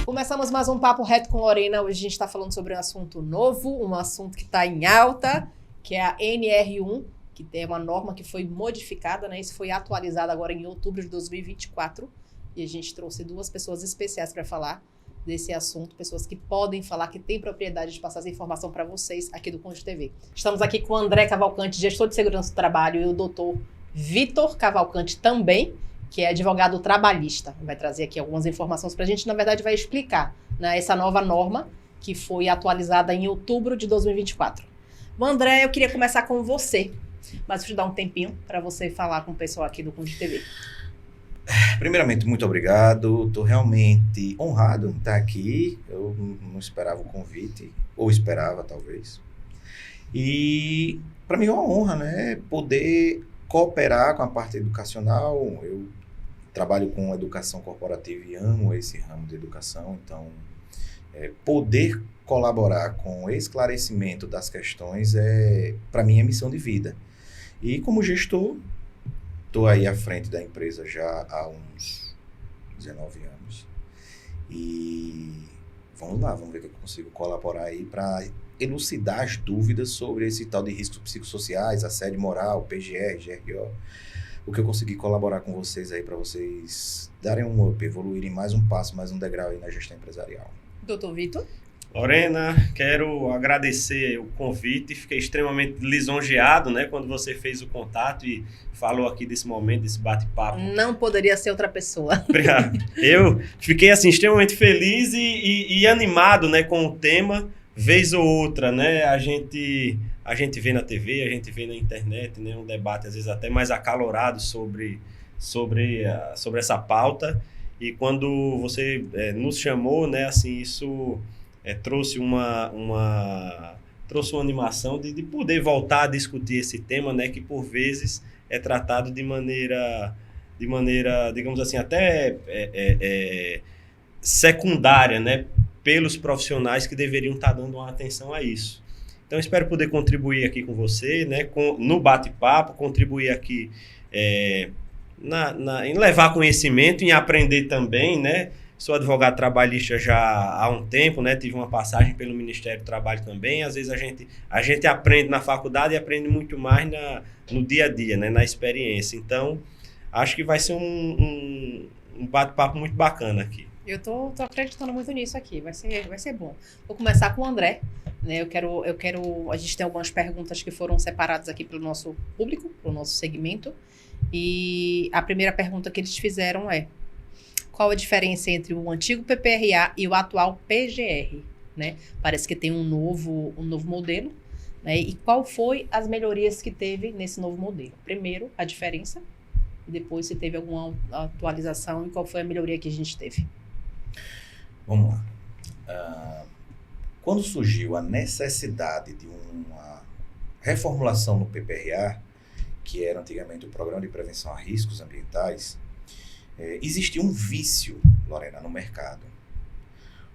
Começamos mais um Papo Reto com Lorena. Hoje a gente está falando sobre um assunto novo, um assunto que está em alta, que é a NR1, que tem uma norma que foi modificada, né? Isso foi atualizado agora em outubro de 2024. E a gente trouxe duas pessoas especiais para falar desse assunto, pessoas que podem falar, que têm propriedade de passar essa informação para vocês aqui do Conde TV. Estamos aqui com o André Cavalcante, gestor de segurança do trabalho, e o doutor Vitor Cavalcante também, que é advogado trabalhista. Vai trazer aqui algumas informações para a gente, na verdade vai explicar, né, essa nova norma que foi atualizada em outubro de 2024. O André, eu queria começar com você, mas vou te dar um tempinho para você falar com o pessoal aqui do Conde TV. Primeiramente, muito obrigado. Estou realmente honrado em estar aqui. Eu não esperava o convite, ou esperava talvez. E para mim é uma honra, né, poder cooperar com a parte educacional. Eu trabalho com educação corporativa e amo esse ramo de educação, então poder colaborar com o esclarecimento das questões para mim, é missão de vida. E como gestor, estou aí à frente da empresa já há uns 19 anos. E vamos lá, vamos ver o que eu consigo colaborar aí para elucidar as dúvidas sobre esse tal de riscos psicossociais, assédio moral, PGR, GRO. O que eu consegui colaborar com vocês aí para vocês darem um up, evoluírem mais um passo, mais um degrau aí na gestão empresarial. Doutor Vitor? Lorena, quero agradecer o convite, fiquei extremamente lisonjeado, né, quando você fez o contato e falou aqui desse momento, desse bate-papo. Não poderia ser outra pessoa. Obrigado. Eu fiquei assim extremamente feliz e animado, né, com o tema. Vez ou outra, né, a gente vê na TV, a gente vê na internet, né, um debate às vezes até mais acalorado sobre essa pauta. E quando você nos chamou, né, assim, isso trouxe uma animação de poder voltar a discutir esse tema, né, que por vezes é tratado de maneira, digamos assim, até secundária, né, pelos profissionais que deveriam estar dando uma atenção a isso. Então, espero poder contribuir aqui com você, né, no bate-papo, contribuir aqui em levar conhecimento, em aprender também, né. Sou advogado trabalhista já há um tempo, né? Tive uma passagem pelo Ministério do Trabalho também. Às vezes a gente aprende na faculdade e aprende muito mais no dia a dia, né? Na experiência. Então, acho que vai ser um bate-papo muito bacana aqui. Eu tô acreditando muito nisso aqui, vai ser bom. Vou começar com o André, né? A gente tem algumas perguntas que foram separadas aqui pelo nosso público, pelo nosso segmento. E a primeira pergunta que eles fizeram é: qual a diferença entre o antigo PPRA e o atual PGR, né? Parece que tem um novo modelo, né? E qual foi as melhorias que teve nesse novo modelo? Primeiro, a diferença, e depois se teve alguma atualização e qual foi a melhoria que a gente teve. Vamos lá. Quando surgiu a necessidade de uma reformulação no PPRA, que era antigamente o Programa de Prevenção a Riscos Ambientais, existia um vício, Lorena, no mercado.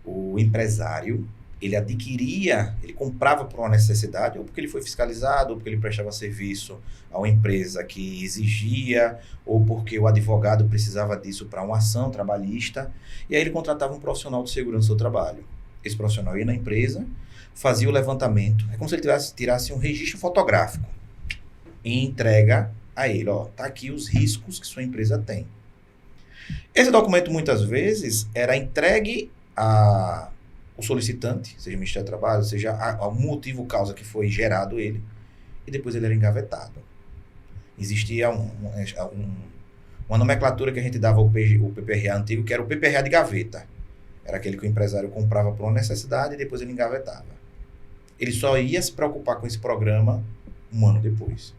O empresário, ele comprava por uma necessidade, ou porque ele foi fiscalizado, ou porque ele prestava serviço a uma empresa que exigia, ou porque o advogado precisava disso para uma ação trabalhista, e aí ele contratava um profissional de segurança do trabalho. Esse profissional ia na empresa, fazia o levantamento, é como se ele tirasse um registro fotográfico e entrega a ele, tá aqui os riscos que sua empresa tem. Esse documento, muitas vezes, era entregue ao solicitante, seja o Ministério do Trabalho, seja ao motivo, causa que foi gerado ele, e depois ele era engavetado. Existia uma nomenclatura que a gente dava ao PPRA antigo, que era o PPRA de gaveta. Era aquele que o empresário comprava por uma necessidade e depois ele engavetava. Ele só ia se preocupar com esse programa um ano depois.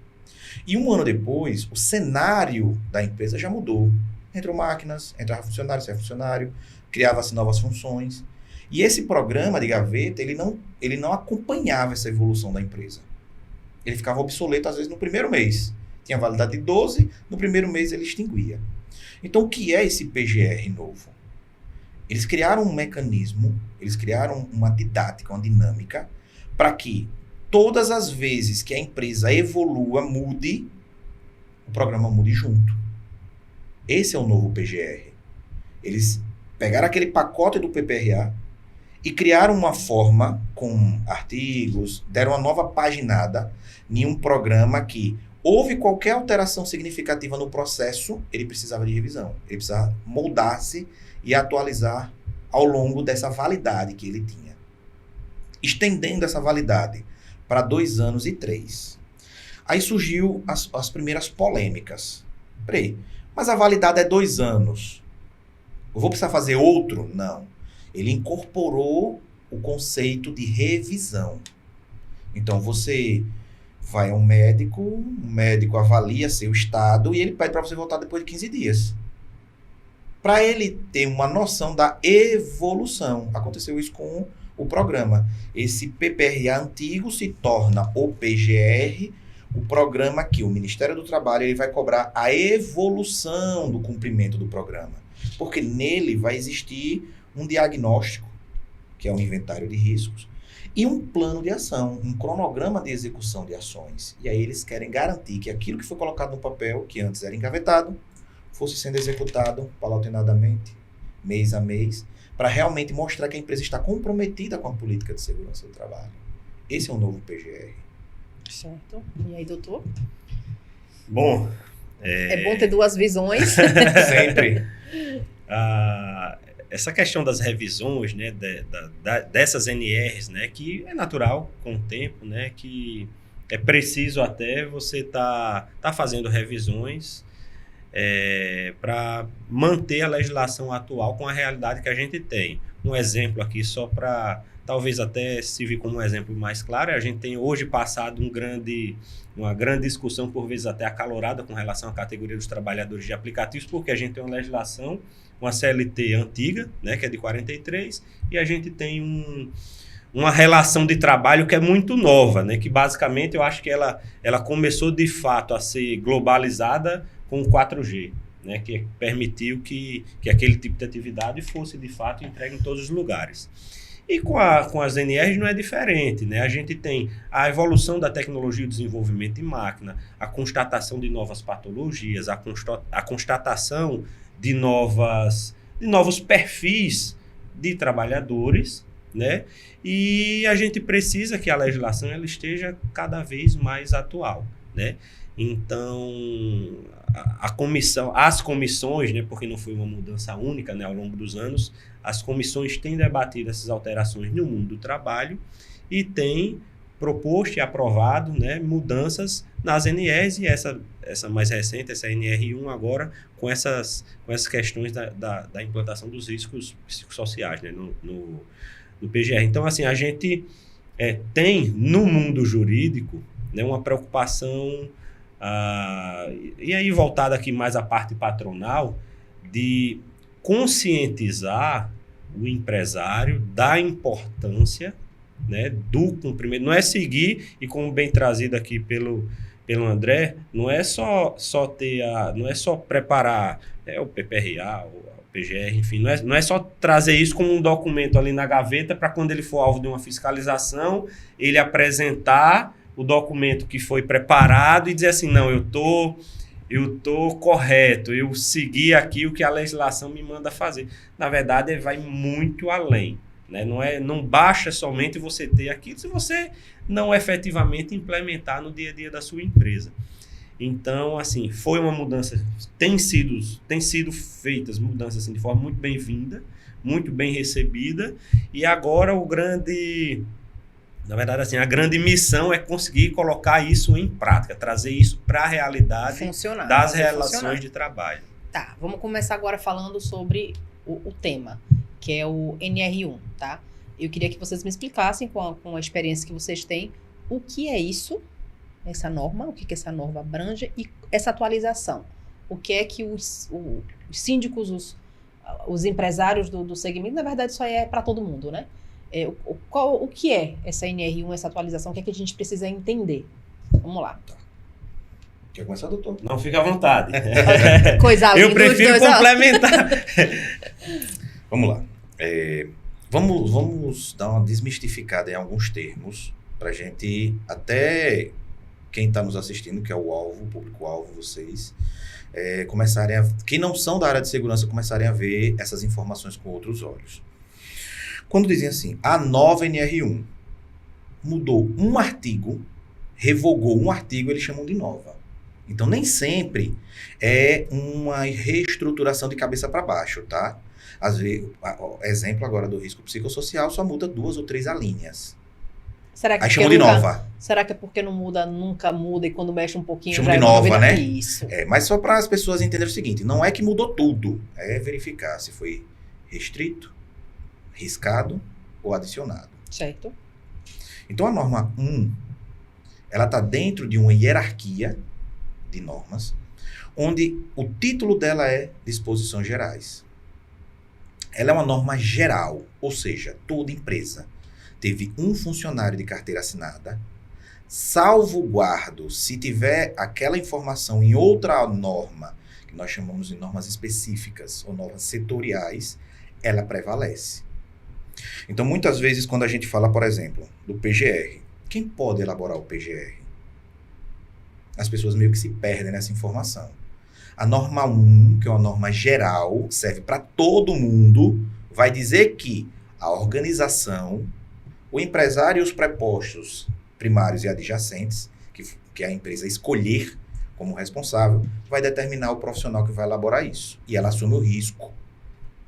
E um ano depois, o cenário da empresa já mudou. Entrou máquinas, entrava funcionário, saia funcionário, criava-se novas funções. E esse programa de gaveta, ele não acompanhava essa evolução da empresa. Ele ficava obsoleto, às vezes, no primeiro mês. Tinha validade de 12, no primeiro mês ele extinguia. Então, o que é esse PGR novo? Eles criaram um mecanismo, eles criaram uma didática, uma dinâmica, para que todas as vezes que a empresa evolua, mude, o programa mude junto. Esse é o novo PGR. Eles pegaram aquele pacote do PPRA e criaram uma forma com artigos, deram uma nova paginada em um programa que houve qualquer alteração significativa no processo, ele precisava de revisão. Ele precisava moldar-se e atualizar ao longo dessa validade que ele tinha. Estendendo essa validade para 2 anos e 3. Aí surgiu as primeiras polêmicas. Peraí, mas a validade é 2 anos. Eu vou precisar fazer outro? Não. Ele incorporou o conceito de revisão. Então, você vai a um médico, o médico avalia seu estado e ele pede para você voltar depois de 15 dias. Para ele ter uma noção da evolução. Aconteceu isso com o programa. Esse PPRA antigo se torna o PGR, o programa que o Ministério do Trabalho ele vai cobrar a evolução do cumprimento do programa. Porque nele vai existir um diagnóstico, que é um inventário de riscos, e um plano de ação, um cronograma de execução de ações. E aí eles querem garantir que aquilo que foi colocado no papel, que antes era engavetado, fosse sendo executado paulatinadamente, mês a mês, para realmente mostrar que a empresa está comprometida com a política de segurança do trabalho. Esse é o novo PGR. Certo. E aí, doutor? Bom... É bom ter 2 visões. Sempre. Essa questão das revisões, né, dessas NRs, né, que é natural com o tempo, né, que é preciso até você tá fazendo revisões para manter a legislação atual com a realidade que a gente tem. Um exemplo aqui, só para talvez até servir como um exemplo mais claro, a gente tem hoje passado uma grande discussão, por vezes até acalorada, com relação à categoria dos trabalhadores de aplicativos, porque a gente tem uma legislação, uma CLT antiga, né, que é de 43, e a gente tem uma relação de trabalho que é muito nova, né, que basicamente eu acho que ela começou de fato a ser globalizada com o 4G, né, que permitiu que aquele tipo de atividade fosse de fato entregue em todos os lugares. E com as NRs não é diferente, né? A gente tem a evolução da tecnologia e desenvolvimento de máquina, a constatação de novas patologias, a constatação de novos perfis de trabalhadores, né? E a gente precisa que a legislação ela esteja cada vez mais atual, né? Então, as comissões, né, porque não foi uma mudança única, né, ao longo dos anos, as comissões têm debatido essas alterações no mundo do trabalho e têm proposto e aprovado, né, mudanças nas NRs e essa mais recente, essa NR1 agora, com essas questões da implantação dos riscos psicossociais, né, no PGR. Então, assim, a gente tem no mundo jurídico, né, uma preocupação... e aí voltado aqui mais à parte patronal, de conscientizar o empresário da importância, né, do cumprimento. Não é seguir, e como bem trazido aqui pelo André, não é só preparar o PPRA, o PGR, enfim, não é só trazer isso como um documento ali na gaveta para quando ele for alvo de uma fiscalização, ele apresentar o documento que foi preparado e dizer assim, não, eu tô correto, eu segui aqui o que a legislação me manda fazer. Na verdade, vai muito além, né? Não basta somente você ter aquilo se você não efetivamente implementar no dia a dia da sua empresa. Então, assim, foi uma mudança, tem sido feitas mudanças assim, de forma muito bem-vinda, muito bem recebida, e agora na verdade, assim, a grande missão é conseguir colocar isso em prática, trazer isso para a realidade das relações de trabalho. Tá, vamos começar agora falando sobre o tema, que é o NR1, tá? Eu queria que vocês me explicassem, com a experiência que vocês têm, o que é isso, essa norma, o que essa norma abrange e essa atualização. O que é que os síndicos, os empresários do segmento, na verdade, isso aí é para todo mundo, né? O que é essa NR1, essa atualização? O que é que a gente precisa entender? Vamos lá. Quer começar, doutor? Não, fica à vontade. Coisa Eu prefiro complementar. Vamos lá. Vamos dar uma desmistificada em alguns termos, para a gente, até quem está nos assistindo, que é o público-alvo, vocês, quem não são da área de segurança, começarem a ver essas informações com outros olhos. Quando dizem assim, a nova NR1 mudou um artigo, revogou um artigo, eles chamam de nova. Então, nem sempre é uma reestruturação de cabeça para baixo, tá? Às vezes, exemplo agora do risco psicossocial, só muda 2 ou 3 alíneas. Será que Aí chamam de nova. Será que é porque não muda, nunca muda, e quando mexe um pouquinho Chamam já de é uma nova, novidade? né? Isso. Mas só para as pessoas entenderem o seguinte, não é que mudou tudo, é verificar se foi restrito, riscado ou adicionado. Certo. Então, a norma 1, ela está dentro de uma hierarquia de normas, onde o título dela é Disposições Gerais. Ela é uma norma geral, ou seja, toda empresa teve um funcionário de carteira assinada, salvo-guardo se tiver aquela informação em outra norma, que nós chamamos de normas específicas ou normas setoriais, ela prevalece. Então, muitas vezes, quando a gente fala, por exemplo, do PGR, quem pode elaborar o PGR? As pessoas meio que se perdem nessa informação. A norma 1, que é uma norma geral, serve para todo mundo, vai dizer que a organização, o empresário e os prepostos primários e adjacentes, que a empresa escolher como responsável, vai determinar o profissional que vai elaborar isso. E ela assume o risco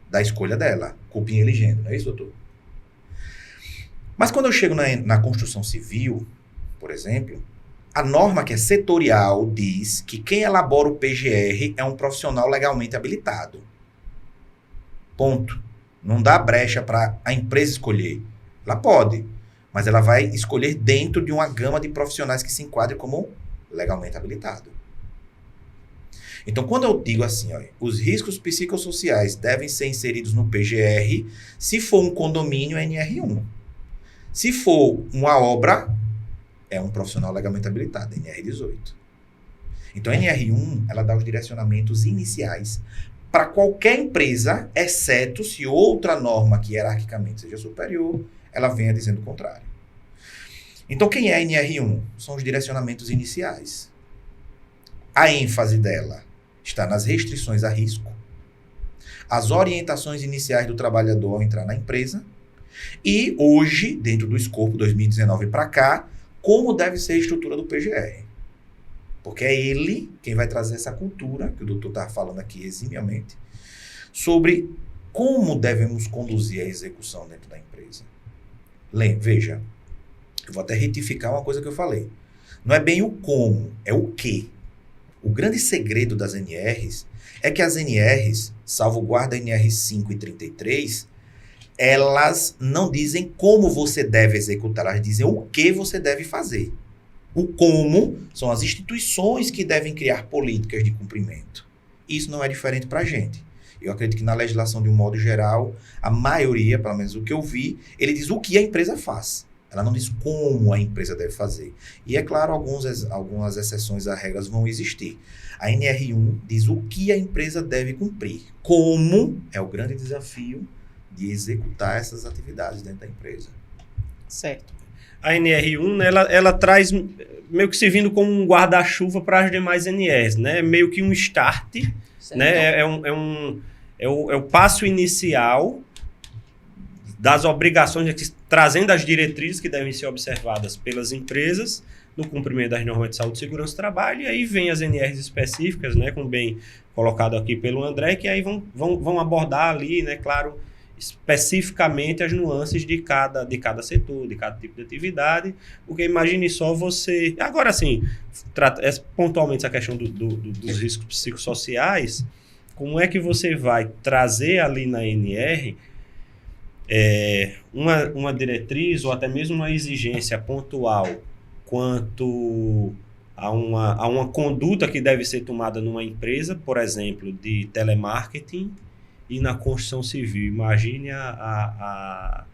da escolha dela, cupim elegendo, não é isso, doutor? Mas quando eu chego na construção civil, por exemplo, a norma que é setorial diz que quem elabora o PGR é um profissional legalmente habilitado. Ponto. Não dá brecha para a empresa escolher. Ela pode, mas ela vai escolher dentro de uma gama de profissionais que se enquadrem como legalmente habilitado. Então, quando eu digo assim, ó, os riscos psicossociais devem ser inseridos no PGR, se for um condomínio, é NR1. Se for uma obra, é um profissional legalmente habilitado, NR18. Então, a NR1, ela dá os direcionamentos iniciais para qualquer empresa, exceto se outra norma que hierarquicamente seja superior, ela venha dizendo o contrário. Então, quem é a NR1? São os direcionamentos iniciais. A ênfase dela está nas restrições a risco, as orientações iniciais do trabalhador ao entrar na empresa e hoje, dentro do escopo 2019 para cá, como deve ser a estrutura do PGR. Porque é ele quem vai trazer essa cultura, que o doutor está falando aqui eximiamente, sobre como devemos conduzir a execução dentro da empresa. Veja, eu vou até retificar uma coisa que eu falei. Não é bem o como, é o que. O grande segredo das NRs é que as NRs, salvo-guarda NR5 e 33, elas não dizem como você deve executar, elas dizem o que você deve fazer. O como são as instituições que devem criar políticas de cumprimento. Isso não é diferente para a gente. Eu acredito que na legislação, de um modo geral, a maioria, pelo menos o que eu vi, ele diz o que a empresa faz. Ela não diz como a empresa deve fazer. E é claro, algumas exceções a regras vão existir. A NR1 diz o que a empresa deve cumprir. Como é o grande desafio de executar essas atividades dentro da empresa. Certo. A NR1, né, ela traz meio que servindo como um guarda-chuva para as demais NRs, né? Meio que um start, Certo. né? É o passo inicial das obrigações, trazendo as diretrizes que devem ser observadas pelas empresas no cumprimento das normas de saúde, segurança do trabalho, e aí vem as NRs específicas, né, como bem colocado aqui pelo André, que aí vão abordar ali, né, claro, especificamente as nuances de cada setor, de cada tipo de atividade, porque imagine só você... Agora, sim, pontualmente essa questão dos riscos psicossociais, como é que você vai trazer ali na NR uma diretriz ou até mesmo uma exigência pontual quanto a uma conduta que deve ser tomada numa empresa, por exemplo, de telemarketing e na construção civil. Imagine a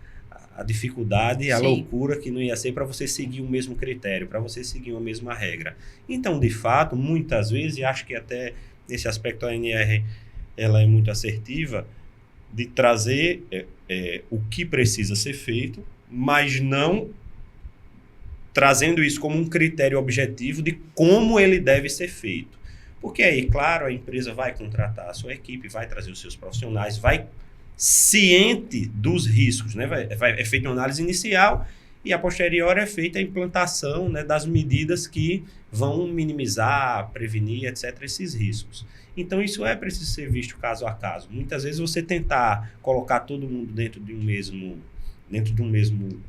dificuldade, a Sim. loucura que não ia ser para você seguir o mesmo critério, para você seguir uma mesma regra. Então, de fato, muitas vezes, e acho que até nesse aspecto a NR ela é muito assertiva, de trazer o que precisa ser feito, mas não trazendo isso como um critério objetivo de como ele deve ser feito. Porque aí, claro, a empresa vai contratar a sua equipe, vai trazer os seus profissionais, vai ciente dos riscos, né? É feita uma análise inicial e a posterior é feita a implantação, né, das medidas que vão minimizar, prevenir, etc., esses riscos. Então, isso é preciso ser visto caso a caso. Muitas vezes você tentar colocar todo mundo dentro de um mesmo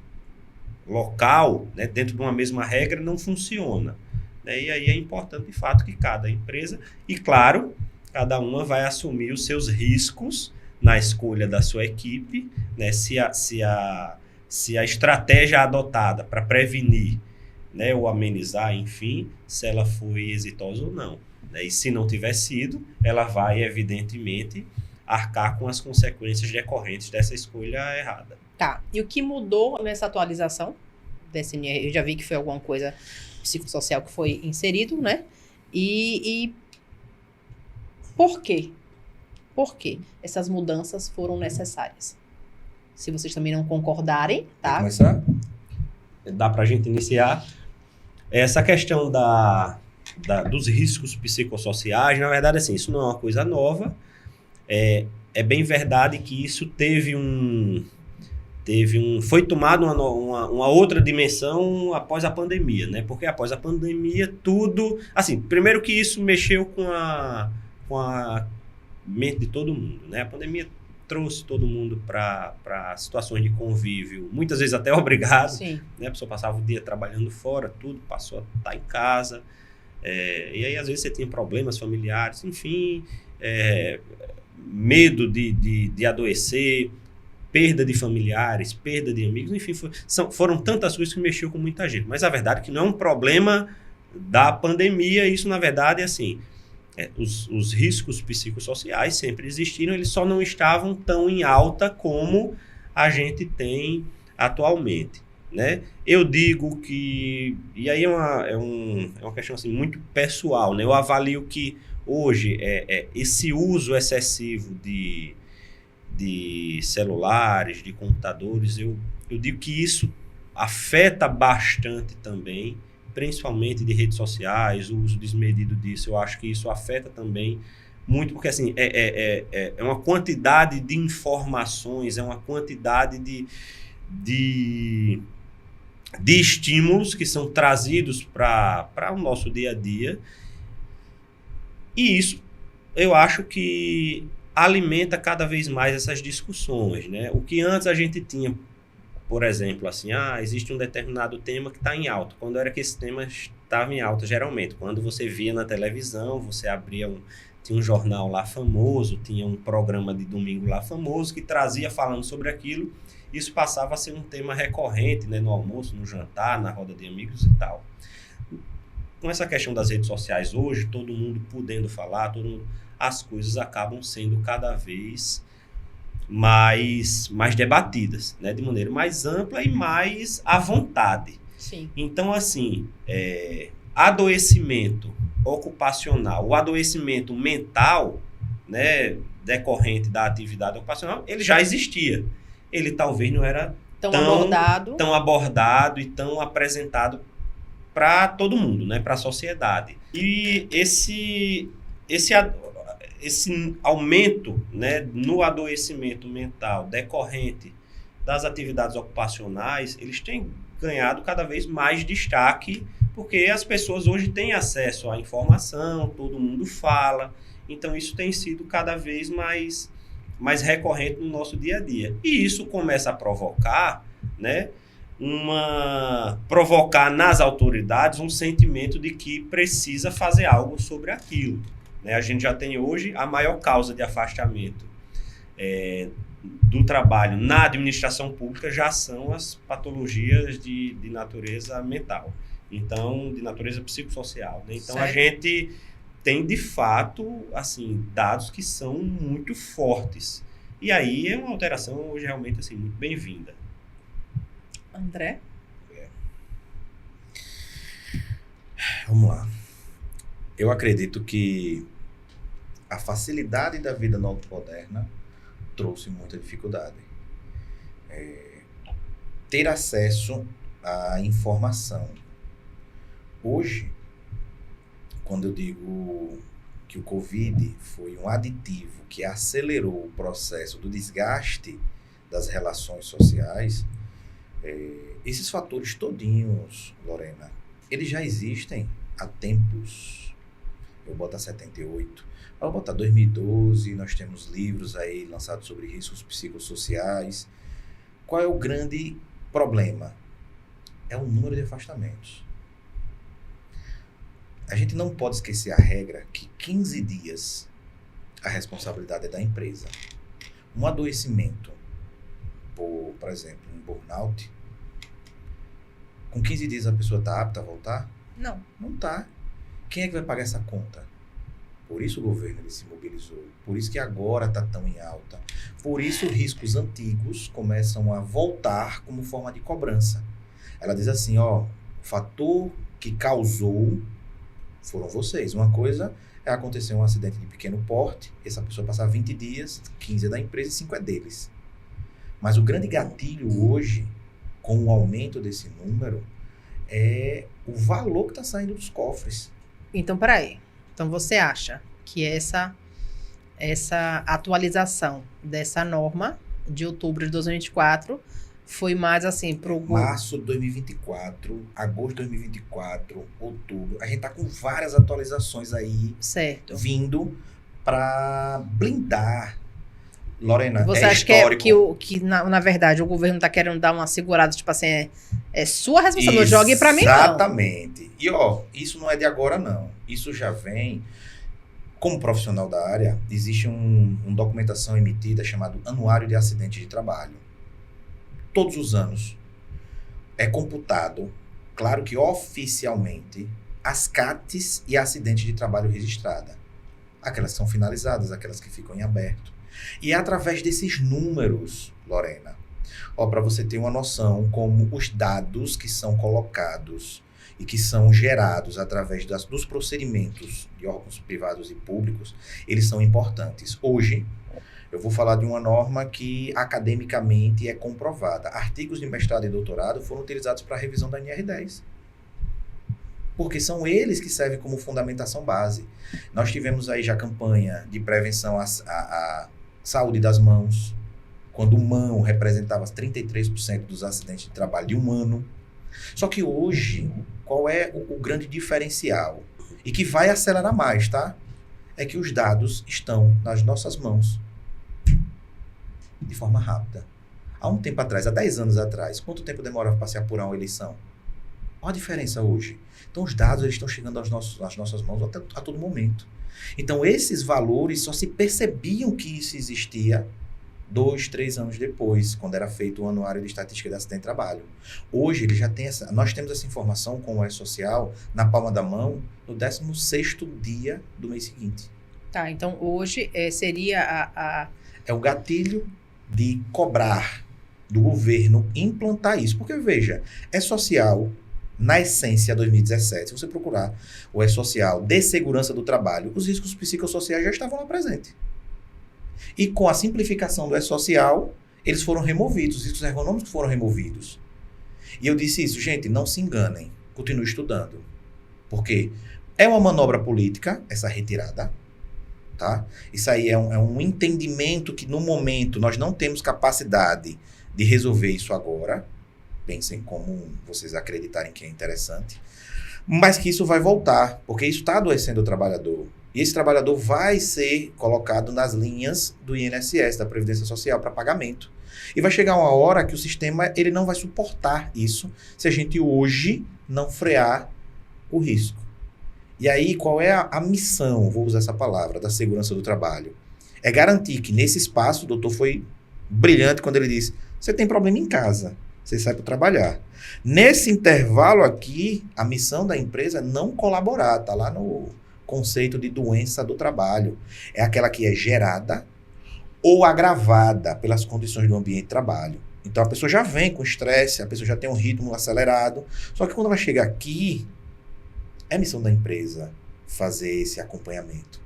local, né, dentro de uma mesma regra, não funciona. Né? E aí é importante, de fato, que cada empresa, e claro, cada uma vai assumir os seus riscos na escolha da sua equipe, né? Se a estratégia adotada para prevenir, né, ou amenizar, enfim, se ela foi exitosa ou não. Né? E se não tiver sido, ela vai, evidentemente, arcar com as consequências decorrentes dessa escolha errada. Tá. E o que mudou nessa atualização dessa NR? Eu já vi que foi alguma coisa psicossocial que foi inserido, né? E por quê? Por que essas mudanças foram necessárias? Se vocês também não concordarem, tá? Quer começar? Dá para a gente iniciar. Essa questão dos riscos psicossociais, na verdade, assim, isso não é uma coisa nova. É bem verdade que isso foi tomado uma outra dimensão após a pandemia, né? Porque após a pandemia, tudo... Assim, primeiro que isso mexeu com a mente de todo mundo, né? A pandemia trouxe todo mundo para situações de convívio, muitas vezes até obrigado. Sim. Né? A pessoa passava o dia trabalhando fora, tudo, passou a estar em casa. E aí, às vezes, você tinha problemas familiares, enfim, medo de adoecer, perda de familiares, perda de amigos, enfim, foram tantas coisas que mexeu com muita gente. Mas a verdade é que não é um problema da pandemia, isso, na verdade, é assim... Os riscos psicossociais sempre existiram, eles só não estavam tão em alta como a gente tem atualmente, né? Eu digo que... E aí é uma questão assim, muito pessoal, né? Eu avalio que hoje esse uso excessivo de celulares, de computadores, eu digo que isso afeta bastante também, principalmente de redes sociais, o uso desmedido disso. Eu acho que isso afeta também muito, porque assim, é uma quantidade de informações, é uma quantidade de estímulos que são trazidos para o nosso dia a dia, e isso eu acho que alimenta cada vez mais essas discussões, né? O que antes a gente tinha, por exemplo, assim, existe um determinado tema que está em alta. Quando era que esse tema estava em alta, geralmente? Quando você via na televisão, você tinha um jornal lá famoso, tinha um programa de domingo lá famoso que trazia falando sobre aquilo. Isso passava a ser um tema recorrente, né, no almoço, no jantar, na roda de amigos e tal. Com essa questão das redes sociais hoje, todo mundo podendo falar, as coisas acabam sendo cada vez mais debatidas, né, de maneira mais ampla e mais à vontade. Sim. Então, assim, adoecimento ocupacional, o adoecimento mental, né, decorrente da atividade ocupacional, ele já existia. Ele talvez não era tão abordado e tão apresentado para todo mundo, né, para a sociedade. E esse aumento, né, no adoecimento mental decorrente das atividades ocupacionais, eles têm ganhado cada vez mais destaque, porque as pessoas hoje têm acesso à informação, todo mundo fala, então isso tem sido cada vez mais recorrente no nosso dia a dia. E isso começa a provocar, né, provocar nas autoridades um sentimento de que precisa fazer algo sobre aquilo. A gente já tem hoje a maior causa de afastamento do trabalho na administração pública já são as patologias de natureza mental, então, de natureza psicossocial. Né? Então, certo. A gente tem, de fato, assim, dados que são muito fortes. E aí é uma alteração hoje realmente assim, muito bem-vinda. André? Vamos lá. Eu acredito que a facilidade da vida moderna trouxe muita dificuldade. Ter acesso à informação. Hoje, quando eu digo que o Covid foi um aditivo que acelerou o processo do desgaste das relações sociais, esses fatores todinhos, Lorena, eles já existem há tempos. Eu boto a 78, eu boto a 2012, nós temos livros aí lançados sobre riscos psicossociais. Qual é o grande problema? É o número de afastamentos. A gente não pode esquecer a regra que 15 dias a responsabilidade é da empresa. Um adoecimento, por exemplo, um burnout, com 15 dias a pessoa está apta a voltar? Não. Não está. Quem é que vai pagar essa conta? Por isso o governo ele se mobilizou. Por isso que agora está tão em alta. Por isso riscos antigos começam a voltar como forma de cobrança. Ela diz assim, o fator que causou foram vocês. Uma coisa é acontecer um acidente de pequeno porte, essa pessoa passar 20 dias, 15 é da empresa e 5 é deles. Mas o grande gatilho hoje, com o aumento desse número, é o valor que está saindo dos cofres. Então, peraí. Então, você acha que essa atualização dessa norma de outubro de 2024 foi mais assim pro... Março de 2024, agosto de 2024, outubro. A gente tá com várias atualizações aí. Certo. Vindo para blindar. Lorena, você acha histórico. que na verdade, o governo tá querendo dar uma segurada, tipo assim, é sua responsabilidade, jogue pra mim, não. Exatamente. E, isso não é de agora, não. Isso já vem... Como profissional da área, existe uma documentação emitida chamada Anuário de Acidentes de Trabalho. Todos os anos é computado, claro que oficialmente, as CATs e acidentes de trabalho registrada. Aquelas que são finalizadas, aquelas que ficam em aberto. E é através desses números, Lorena, para você ter uma noção como os dados que são colocados e que são gerados através dos procedimentos de órgãos privados e públicos, eles são importantes. Hoje, eu vou falar de uma norma que academicamente é comprovada. Artigos de mestrado e doutorado foram utilizados para a revisão da NR10. Porque são eles que servem como fundamentação base. Nós tivemos aí já campanha de prevenção à saúde das mãos, quando o mão representava 33% dos acidentes de trabalho de um ano. Só que hoje, qual é o grande diferencial? E que vai acelerar mais, tá? É que os dados estão nas nossas mãos. De forma rápida. Há um tempo atrás, há 10 anos atrás, quanto tempo demorava para se apurar uma eleição? Olha a diferença hoje. Então, os dados eles estão chegando às nossas mãos a todo momento. Então, esses valores só se percebiam que isso existia 2, 3 anos depois, quando era feito o Anuário de Estatística de Acidente de Trabalho. Hoje, ele já tem nós temos essa informação com o E-Social na palma da mão no 16º dia do mês seguinte. Tá, então hoje seria É o gatilho de cobrar do governo implantar isso. Porque, veja, E-Social, na essência, 2017, se você procurar o E-Social de segurança do trabalho, os riscos psicossociais já estavam lá presentes. E com a simplificação do E-Social, eles foram removidos, os riscos ergonômicos foram removidos. E eu disse isso, gente, não se enganem, continue estudando. Porque é uma manobra política, essa retirada, tá? Isso aí é um entendimento que, no momento, nós não temos capacidade de resolver isso agora. Pensem como vocês acreditarem que é interessante. Mas que isso vai voltar, porque isso está adoecendo o trabalhador. E esse trabalhador vai ser colocado nas linhas do INSS, da Previdência Social, para pagamento. E vai chegar uma hora que o sistema ele não vai suportar isso se a gente hoje não frear o risco. E aí, qual é a missão, vou usar essa palavra, da segurança do trabalho? É garantir que nesse espaço, o doutor foi brilhante quando ele disse, você tem problema em casa, você sai para trabalhar. Nesse intervalo aqui, a missão da empresa é não colaborar, está lá no conceito de doença do trabalho. É aquela que é gerada ou agravada pelas condições do ambiente de trabalho. Então, a pessoa já vem com estresse, a pessoa já tem um ritmo acelerado, só que quando vai chegar aqui, é missão da empresa fazer esse acompanhamento.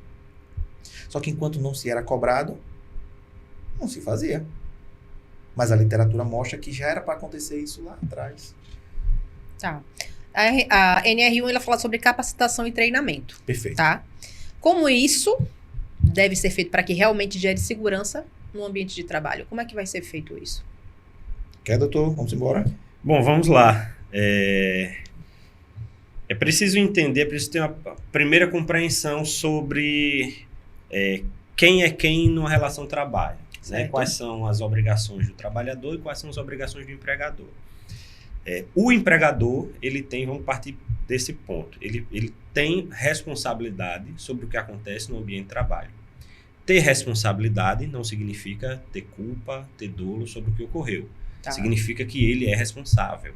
Só que enquanto não se era cobrado, Não se fazia. Mas a literatura mostra que já era para acontecer isso lá atrás. Tá. A NR1 ela fala sobre capacitação e treinamento. Perfeito. Tá? Como isso deve ser feito para que realmente gere segurança no ambiente de trabalho? Como é que vai ser feito isso? Quer, doutor? Vamos embora? Bom, vamos lá. É preciso entender, é preciso ter uma primeira compreensão sobre quem é quem numa relação de trabalho. Né? Quais são as obrigações do trabalhador e quais são as obrigações do empregador. O empregador, vamos partir desse ponto, ele tem responsabilidade sobre o que acontece no ambiente de trabalho. Ter responsabilidade não significa ter culpa, ter dolo sobre o que ocorreu. Tá. Significa que ele é responsável.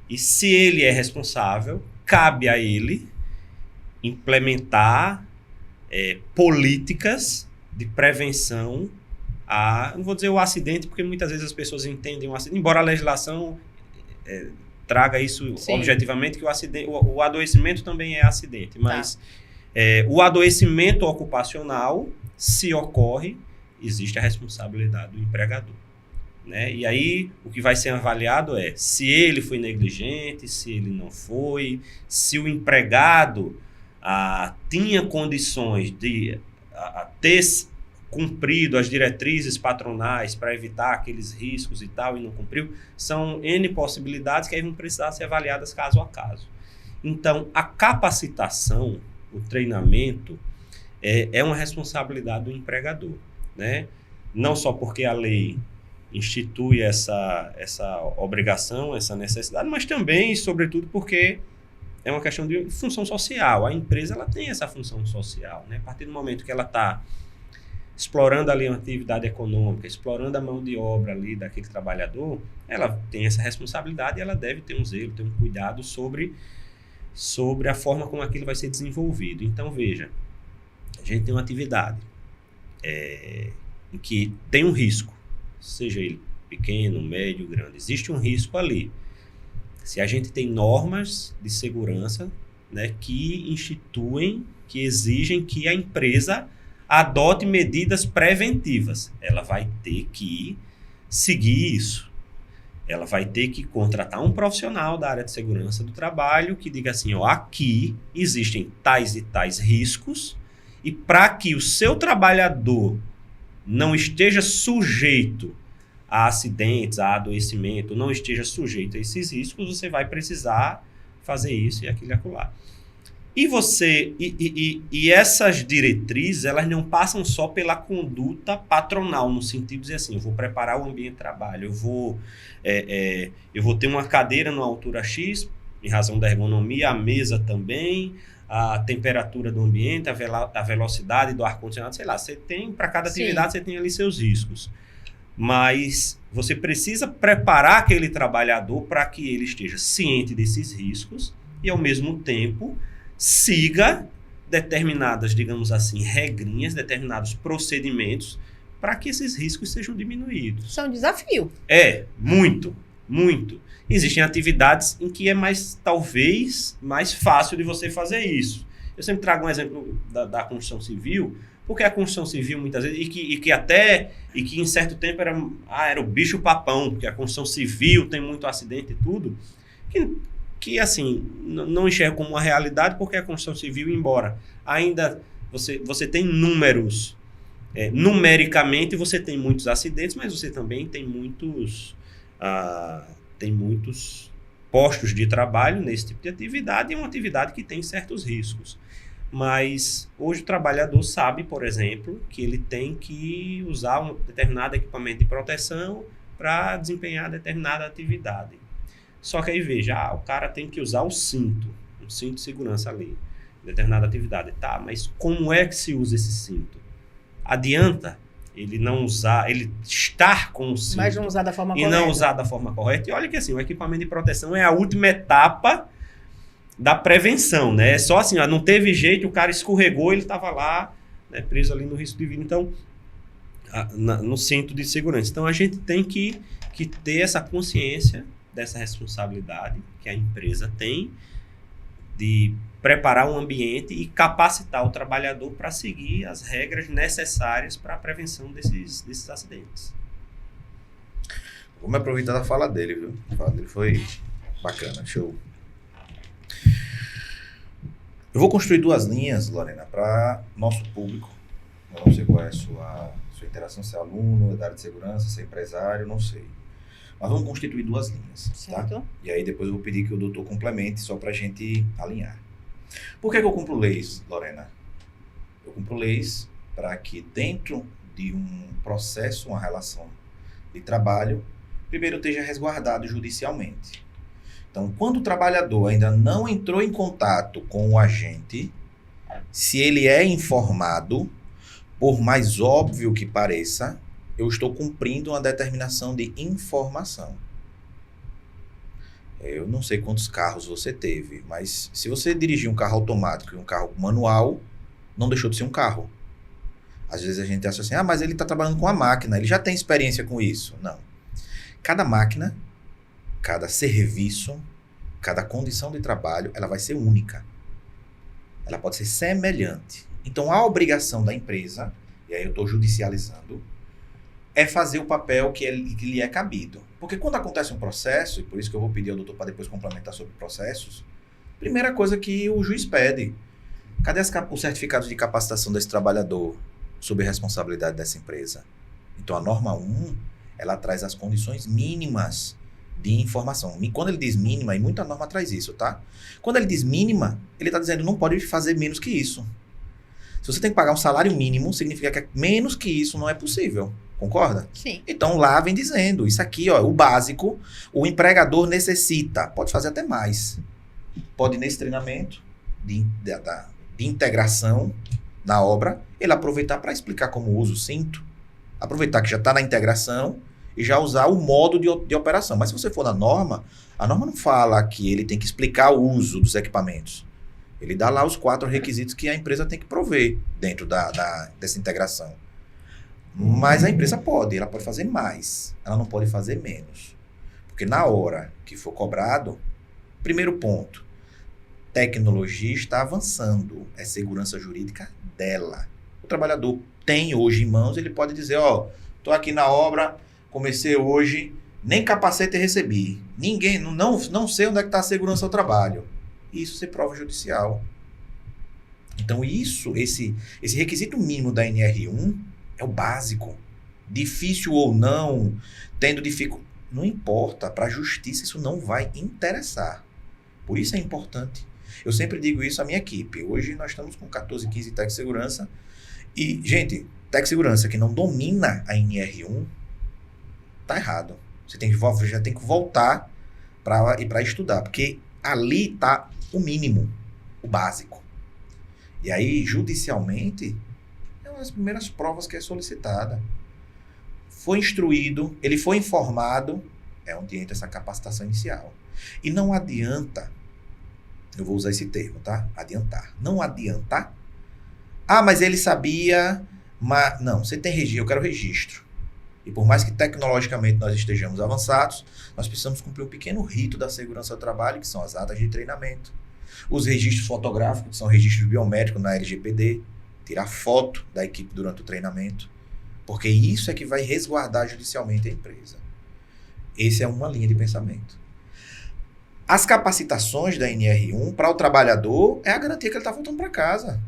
E se ele é responsável, cabe a ele implementar políticas de prevenção não vou dizer o acidente, porque muitas vezes as pessoas entendem o acidente, embora a legislação traga isso Sim. objetivamente, que o adoecimento também é acidente, mas o adoecimento ocupacional, se ocorre, existe a responsabilidade do empregador. Né? E aí, o que vai ser avaliado é se ele foi negligente, se ele não foi, se o empregado tinha condições de ter cumprido as diretrizes patronais para evitar aqueles riscos e tal, e não cumpriu. São N possibilidades que aí vão precisar ser avaliadas caso a caso. Então, a capacitação, o treinamento, é uma responsabilidade do empregador. Né? Não só porque a lei institui essa obrigação, essa necessidade, mas também, sobretudo, porque é uma questão de função social. A empresa ela tem essa função social. Né? A partir do momento que ela está explorando ali uma atividade econômica, explorando a mão de obra ali daquele trabalhador, ela tem essa responsabilidade e ela deve ter um zelo, ter um cuidado sobre a forma como aquilo vai ser desenvolvido. Então, veja, a gente tem uma atividade em que tem um risco, seja ele pequeno, médio, grande, existe um risco ali. Se a gente tem normas de segurança, né, que instituem, que exigem que a empresa adote medidas preventivas, ela vai ter que seguir isso. Ela vai ter que contratar um profissional da área de segurança do trabalho que diga assim, aqui existem tais e tais riscos e para que o seu trabalhador não esteja sujeito a acidentes, a adoecimento, não esteja sujeito a esses riscos, você vai precisar fazer isso e aquilo e acolá. E essas diretrizes, elas não passam só pela conduta patronal, no sentido de dizer assim, eu vou preparar o ambiente de trabalho, eu vou ter uma cadeira numa altura X, em razão da ergonomia, a mesa também, a temperatura do ambiente, a velocidade do ar-condicionado, sei lá, você tem, para cada atividade, você tem ali seus riscos. Mas você precisa preparar aquele trabalhador para que ele esteja ciente desses riscos e, ao mesmo tempo, siga determinadas, digamos assim, regrinhas, determinados procedimentos para que esses riscos sejam diminuídos. Isso é um desafio. Muito, muito. Existem atividades em que talvez mais fácil de você fazer isso. Eu sempre trago um exemplo da construção civil, porque a construção civil muitas vezes, e que em certo tempo era o bicho papão, porque a construção civil tem muito acidente e tudo, que assim, não enxerga como uma realidade, porque a construção civil, embora ainda você tem números, numericamente você tem muitos acidentes, mas você também tem muitos postos de trabalho nesse tipo de atividade, e é uma atividade que tem certos riscos. Mas hoje o trabalhador sabe, por exemplo, que ele tem que usar um determinado equipamento de proteção para desempenhar determinada atividade. Só que aí veja, o cara tem que usar um cinto de segurança ali, determinada atividade. Tá, mas como é que se usa esse cinto? Adianta ele não usar, ele estar com o cinto, mas não usar da forma correta. Não usar da forma correta. E olha que assim, o equipamento de proteção é a última etapa da prevenção, né? É só assim, não teve jeito, o cara escorregou, ele estava lá, né, preso ali no risco de vida. Então, no cinto de segurança. Então, a gente tem que ter essa consciência dessa responsabilidade que a empresa tem de preparar um ambiente e capacitar o trabalhador para seguir as regras necessárias para a prevenção desses acidentes. Vamos aproveitar da fala dele, viu? A fala dele foi bacana, show. Eu vou construir 2 linhas, Lorena, para nosso público. Eu não sei qual é a sua interação, se é aluno, é da área de segurança, se é empresário, não sei. Mas vamos constituir 2 linhas, certo. Tá? E aí depois eu vou pedir que o doutor complemente só para a gente alinhar. Por que eu cumpro leis, Lorena? Eu cumpro leis para que dentro de um processo, uma relação de trabalho, primeiro esteja resguardado judicialmente. Então, quando o trabalhador ainda não entrou em contato com o agente, se ele é informado, por mais óbvio que pareça, eu estou cumprindo uma determinação de informação. Eu não sei quantos carros você teve, mas se você dirigir um carro automático e um carro manual, não deixou de ser um carro. Às vezes a gente acha assim, mas ele está trabalhando com a máquina, ele já tem experiência com isso. Não. Cada máquina, cada serviço, cada condição de trabalho, ela vai ser única. Ela pode ser semelhante. Então, a obrigação da empresa, e aí eu estou judicializando, é fazer o papel que lhe é cabido. Porque quando acontece um processo, e por isso que eu vou pedir ao doutor para depois complementar sobre processos, primeira coisa que o juiz pede, cadê os certificados de capacitação desse trabalhador sob responsabilidade dessa empresa? Então, a norma 1, ela traz as condições mínimas de informação. E quando ele diz mínima, e muita norma traz isso, tá? Quando ele diz mínima, ele está dizendo não pode fazer menos que isso. Se você tem que pagar um salário mínimo, significa que menos que isso não é possível. Concorda? Sim. Então lá vem dizendo, isso aqui, ó, o básico, o empregador necessita, pode fazer até mais. Pode nesse treinamento de integração na obra, ele aproveitar para explicar como usa o cinto, aproveitar que já está na integração e já usar o modo de operação. Mas se você for na norma, a norma não fala que ele tem que explicar o uso dos equipamentos. Ele dá lá os 4 requisitos que a empresa tem que prover dentro dessa integração. Mas a empresa ela pode fazer mais, ela não pode fazer menos. Porque na hora que for cobrado, primeiro ponto, tecnologia está avançando, é segurança jurídica dela. O trabalhador tem hoje em mãos, ele pode dizer, estou aqui na obra, comecei hoje, nem capacete recebi. Ninguém, não sei onde é que está a segurança do trabalho. Isso ser prova judicial. Então esse requisito mínimo da NR1 é o básico. Difícil ou não, tendo dificuldade, não importa, para a justiça isso não vai interessar. Por isso é importante. Eu sempre digo isso à minha equipe. Hoje nós estamos com 14, 15 Tec Segurança. E, gente, Tec Segurança que não domina a NR1, tá errado. Você já tem que voltar para estudar, porque ali tá o mínimo, o básico. E aí, judicialmente, é uma das primeiras provas que é solicitada. Foi instruído, ele foi informado, é onde entra essa capacitação inicial. E não adianta, eu vou usar esse termo, tá? Adiantar. Não adianta. Mas ele sabia, mas não, você tem registro, eu quero registro. E por mais que tecnologicamente nós estejamos avançados, nós precisamos cumprir um pequeno rito da segurança do trabalho, que são as atas de treinamento. Os registros fotográficos, que são registros biométricos na LGPD, tirar foto da equipe durante o treinamento, porque isso é que vai resguardar judicialmente a empresa. Essa é uma linha de pensamento. As capacitações da NR1 para o trabalhador é a garantia que ele está voltando para casa.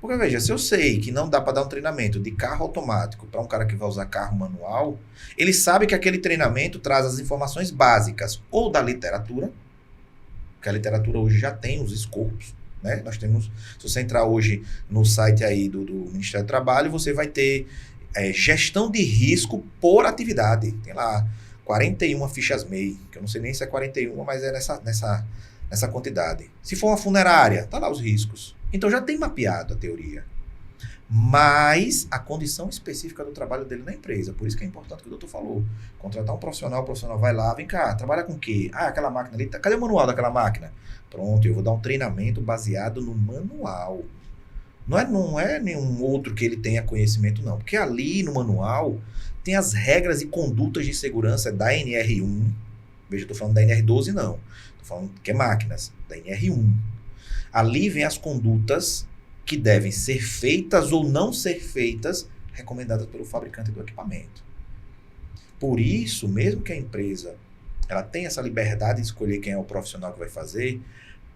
Porque, veja, se eu sei que não dá para dar um treinamento de carro automático para um cara que vai usar carro manual, ele sabe que aquele treinamento traz as informações básicas ou da literatura, porque a literatura hoje já tem os escopos, né? Nós temos, se você entrar hoje no site aí do Ministério do Trabalho, você vai ter gestão de risco por atividade. Tem lá 41 fichas MEI, que eu não sei nem se é 41, mas é nessa quantidade. Se for uma funerária, tá lá os riscos. Então já tem mapeado a teoria. Mas a condição específica do trabalho dele na empresa. Por isso que é importante o que o doutor falou. Contratar um profissional, o profissional vai lá, vem cá, trabalha com o quê? Aquela máquina ali, cadê o manual daquela máquina? Pronto, eu vou dar um treinamento baseado no manual. Não é nenhum outro que ele tenha conhecimento, não. Porque ali no manual tem as regras e condutas de segurança da NR1. Veja, eu estou falando da NR12, não. Estou falando que é máquinas, da NR1. Ali vem as condutas que devem ser feitas ou não ser feitas, recomendadas pelo fabricante do equipamento. Por isso, mesmo que a empresa ela tenha essa liberdade de escolher quem é o profissional que vai fazer,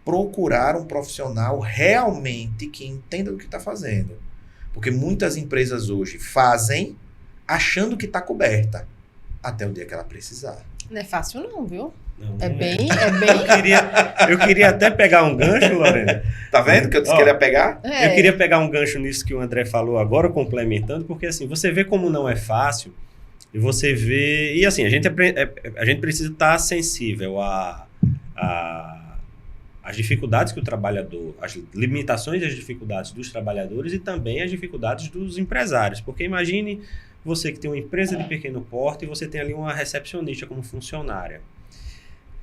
procurar um profissional realmente que entenda o que está fazendo. Porque muitas empresas hoje fazem achando que está coberta, até o dia que ela precisar. Não é fácil não, viu? Não, É não bem... Eu queria até pegar um gancho, Lorena. Tá vendo que eu disse que ele ia pegar? Eu queria pegar um gancho nisso que o André falou agora, complementando, porque assim, você vê como não é fácil, e você vê... E assim, a gente precisa estar sensível às dificuldades que o trabalhador, as limitações e as dificuldades dos trabalhadores e também as dificuldades dos empresários. Porque imagine você que tem uma empresa de pequeno porte e você tem ali uma recepcionista como funcionária.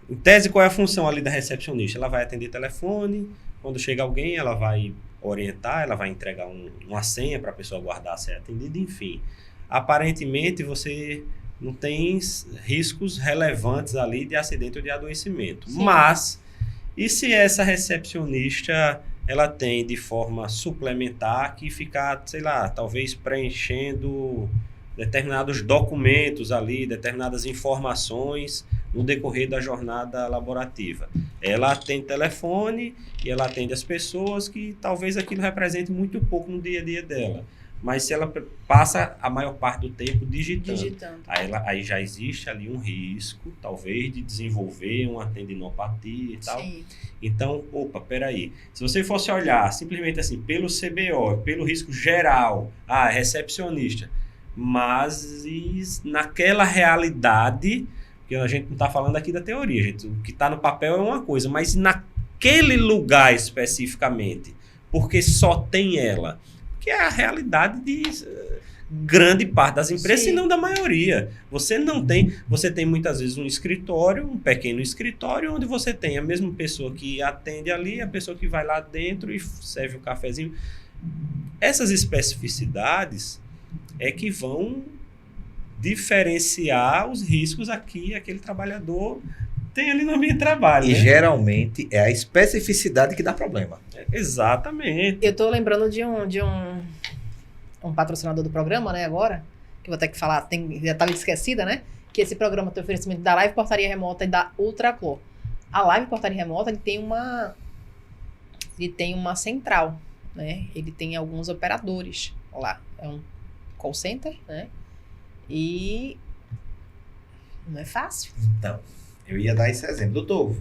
Em tese, qual é a função ali da recepcionista? Ela vai atender telefone, quando chega alguém, ela vai orientar, ela vai entregar uma senha para a pessoa guardar, ser atendida, enfim. Aparentemente, você não tem riscos relevantes ali de acidente ou de adoecimento. Sim. Mas, e se essa recepcionista ela tem de forma suplementar que ficar, sei lá, talvez preenchendo determinados documentos ali, determinadas informações no decorrer da jornada laborativa. Ela atende telefone e ela atende as pessoas que talvez aquilo represente muito pouco no dia a dia dela. Mas se ela passa a maior parte do tempo digitando. Aí já existe ali um risco, talvez, de desenvolver uma tendinopatia e tal. Sim. Então, peraí. Se você fosse olhar simplesmente assim, pelo CBO, pelo risco geral, recepcionista, mas naquela realidade, porque a gente não está falando aqui da teoria, gente, o que está no papel é uma coisa, mas naquele lugar especificamente, porque só tem ela, que é a realidade de grande parte das empresas, se não da maioria. Você tem muitas vezes um escritório, um pequeno escritório, onde você tem a mesma pessoa que atende ali, a pessoa que vai lá dentro e serve o cafezinho. Essas especificidades é que vão diferenciar os riscos aqui, aquele trabalhador tem ali no ambiente de trabalho. E geralmente é a especificidade que dá problema. Exatamente. Eu tô lembrando de um patrocinador do programa, né, agora, que eu vou ter que falar, já estava esquecida, né, que esse programa tem oferecimento da Live Portaria Remota e da Ultracor. A Live Portaria Remota, ele tem uma central, né, ele tem alguns operadores lá, é um call center, né, e não é fácil. Então, eu ia dar esse exemplo. Doutor,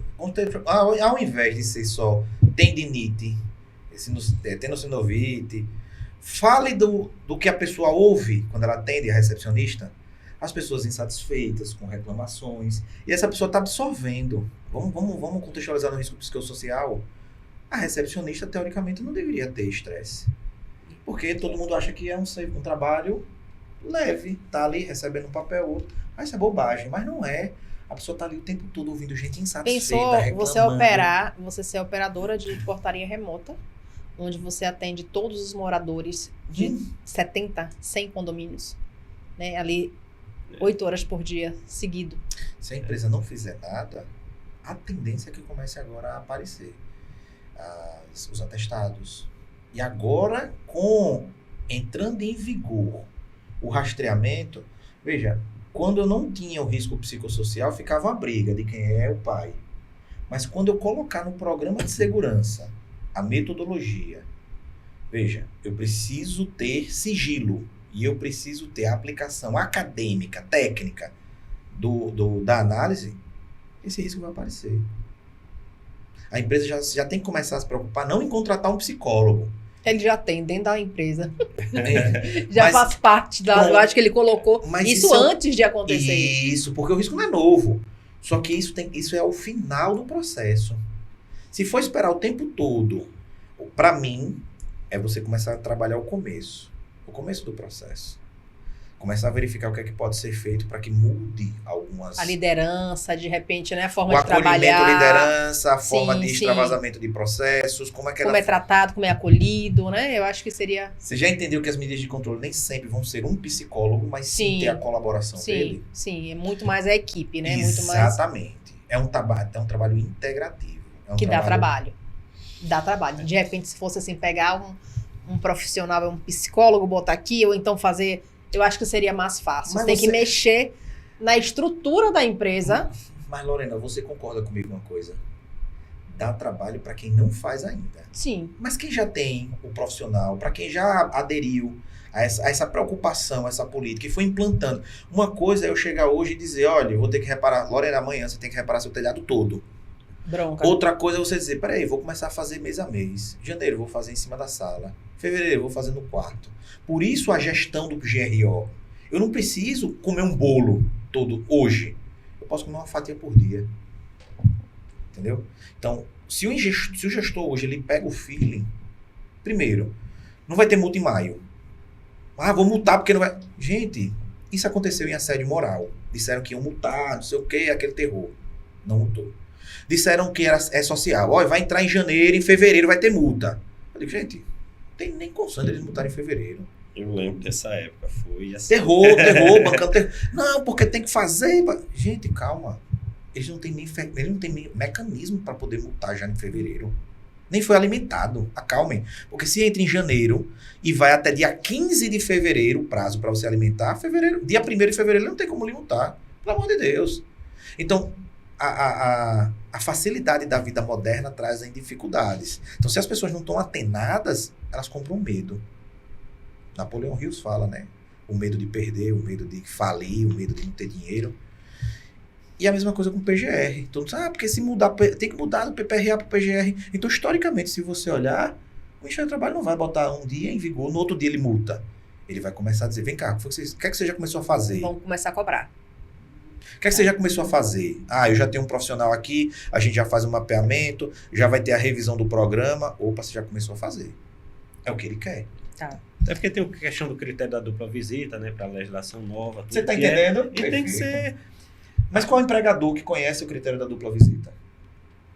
ao invés de ser só tendinite, tenossinovite, fale do que a pessoa ouve quando ela atende a recepcionista. As pessoas insatisfeitas, com reclamações, e essa pessoa está absorvendo. Vamos contextualizar no risco psicossocial. A recepcionista, teoricamente, não deveria ter estresse. Porque todo mundo acha que é um trabalho leve, tá ali recebendo um papel, mas isso é bobagem, mas não é. A pessoa tá ali o tempo todo ouvindo gente insatisfeita, reclamando. Você ser operadora de portaria remota, onde você atende todos os moradores de 70, 100 condomínios, né? Ali, 8 horas por dia, seguido. Se a empresa não fizer nada, a tendência é que comece agora a aparecer os atestados. E agora, entrando em vigor o rastreamento, veja, quando eu não tinha o risco psicossocial, ficava uma briga de quem é o pai. Mas quando eu colocar no programa de segurança a metodologia, veja, eu preciso ter sigilo e eu preciso ter a aplicação acadêmica, técnica da análise, esse risco vai aparecer. A empresa já tem que começar a se preocupar não em contratar um psicólogo. Ele já tem dentro da empresa. Já faz parte da... Eu acho que ele colocou isso antes de acontecer. Isso, porque o risco não é novo. Só que isso é o final do processo. Se for esperar o tempo todo, para mim, é você começar a trabalhar o começo do processo. Começar a verificar o que é que pode ser feito para que mude algumas... A liderança, de repente, né? A forma de trabalhar. O acolhimento, liderança, a forma de extravasamento de processos, como é tratado, como é acolhido, né? Eu acho que seria... Você já entendeu que as medidas de controle nem sempre vão ser um psicólogo, mas sim ter a colaboração dele? Sim, é muito mais a equipe, né? Exatamente. É um trabalho integrativo. Que dá trabalho. Dá trabalho. De repente, se fosse assim, pegar um profissional, um psicólogo, botar aqui, ou então fazer... Eu acho que seria mais fácil. Mas Tem que mexer na estrutura da empresa. Mas, Lorena, você concorda comigo uma coisa? Dá trabalho para quem não faz ainda. Sim. Mas quem já tem o profissional, para quem já aderiu a essa preocupação, essa política, e foi implantando. Uma coisa é eu chegar hoje e dizer, olha, eu vou ter que reparar, Lorena, amanhã você tem que reparar seu telhado todo. Bronca. Outra coisa é você dizer, peraí, vou começar a fazer mês a mês. Janeiro, vou fazer em cima da sala. Fevereiro, vou fazer no quarto. Por isso a gestão do GRO. Eu não preciso comer um bolo todo hoje. Eu posso comer uma fatia por dia. Entendeu? Então, se o gestor hoje ele pega o feeling, primeiro, não vai ter multa em maio. Ah, vou multar porque não vai... Gente, isso aconteceu em assédio moral. Disseram que iam multar, não sei o que, aquele terror. Não multou. Disseram que é social. Olha, vai entrar em janeiro, em fevereiro vai ter multa. Eu digo, gente, não tem nem condição deles multarem em fevereiro. Eu lembro dessa época, foi assim. Terror, bancando terror. Não, porque tem que fazer. Gente, calma. Eles não têm nem mecanismo para poder multar já em fevereiro. Nem foi alimentado. Acalmem. Porque se entra em janeiro e vai até dia 15 de fevereiro, o prazo para você alimentar, dia 1º de fevereiro não tem como lhe multar. Pelo amor de Deus. Então, a facilidade da vida moderna traz dificuldades. Então, se as pessoas não estão atenadas, elas compram medo. Napoleão Hills fala, né? O medo de perder, o medo de falir, o medo de não ter dinheiro. E a mesma coisa com o PGR. Então, porque se mudar, tem que mudar do PPRA para o PGR. Então, historicamente, se você olhar, o Ministério do Trabalho não vai botar um dia em vigor, no outro dia ele multa. Ele vai começar a dizer, vem cá, o que é que você já começou a fazer? Vão começar a cobrar. O que é que você já começou a fazer? Ah, eu já tenho um profissional aqui, a gente já faz um mapeamento, já vai ter a revisão do programa. Opa, você já começou a fazer. É o que ele quer. Tá. Até porque tem a questão do critério da dupla visita, né? Para a legislação nova. Você está entendendo? E tem que ser... Mas qual é o empregador que conhece o critério da dupla visita?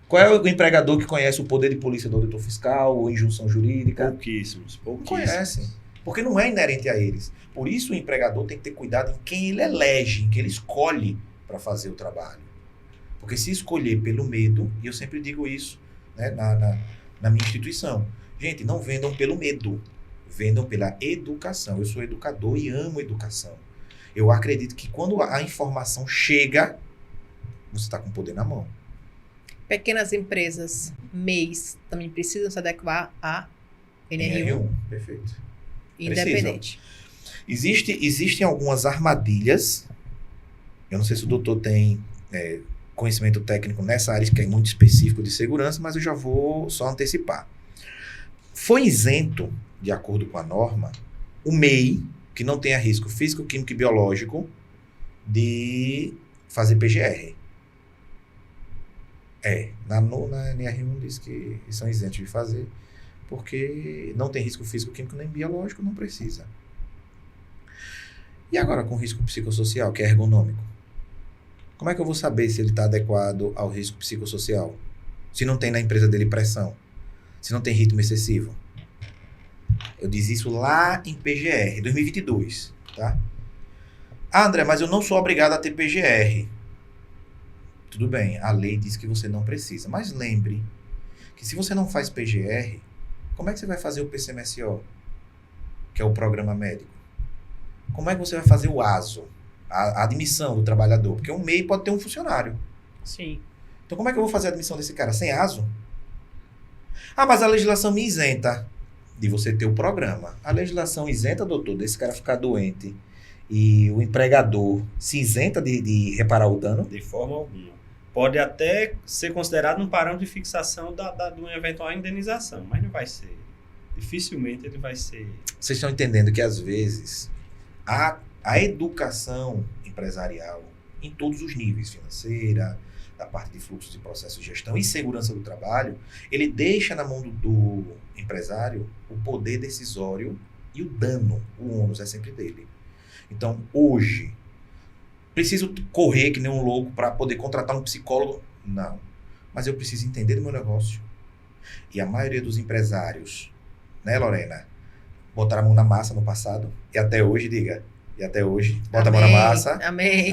Qual é o empregador que conhece o poder de polícia do auditor fiscal ou injunção jurídica? Pouquíssimos. Não conhecem. Porque não é inerente a eles. Por isso o empregador tem que ter cuidado em quem ele elege, em quem ele escolhe para fazer o trabalho. Porque se escolher pelo medo, e eu sempre digo isso, né, na minha instituição, gente, não vendam pelo medo, vendam pela educação. Eu sou educador e amo educação. Eu acredito que quando a informação chega, você está com o poder na mão. Pequenas empresas, MEIs, também precisam se adequar à NR1. Perfeito. Independente. Existem algumas armadilhas. Eu não sei se o doutor tem conhecimento técnico nessa área, que é muito específico de segurança, mas eu já vou só antecipar. Foi isento, de acordo com a norma, o MEI, que não tenha risco físico, químico e biológico, de fazer PGR. Na NR1 diz que são isentos de fazer, porque não tem risco físico, químico nem biológico, não precisa. E agora com risco psicossocial, que é ergonômico? Como é que eu vou saber se ele está adequado ao risco psicossocial? Se não tem na empresa dele pressão? Se não tem ritmo excessivo? Eu disse isso lá em PGR, 2022, tá? Ah, André, mas eu não sou obrigado a ter PGR. Tudo bem, a lei diz que você não precisa. Mas lembre que se você não faz PGR, como é que você vai fazer o PCMSO? Que é o programa médico. Como é que você vai fazer o ASO? A admissão do trabalhador. Porque um MEI pode ter um funcionário. Sim. Então como é que eu vou fazer a admissão desse cara? Sem ASO? Ah, mas a legislação me isenta de você ter o programa. A legislação isenta, doutor, desse cara ficar doente e o empregador se isenta de reparar o dano? De forma alguma. Pode até ser considerado um parâmetro de fixação de uma eventual indenização, mas não vai ser. Dificilmente ele vai ser. Vocês estão entendendo que, às vezes, a educação empresarial, em todos os níveis, financeira, da parte de fluxos de processos de gestão e segurança do trabalho, ele deixa na mão do empresário o poder decisório e o dano, o ônus é sempre dele. Então, hoje, preciso correr que nem um louco para poder contratar um psicólogo? Não. Mas eu preciso entender do meu negócio. E a maioria dos empresários, né, Lorena, botaram a mão na massa no passado. E até hoje, diga. E até hoje, bota Amém. A mão na massa. Amém.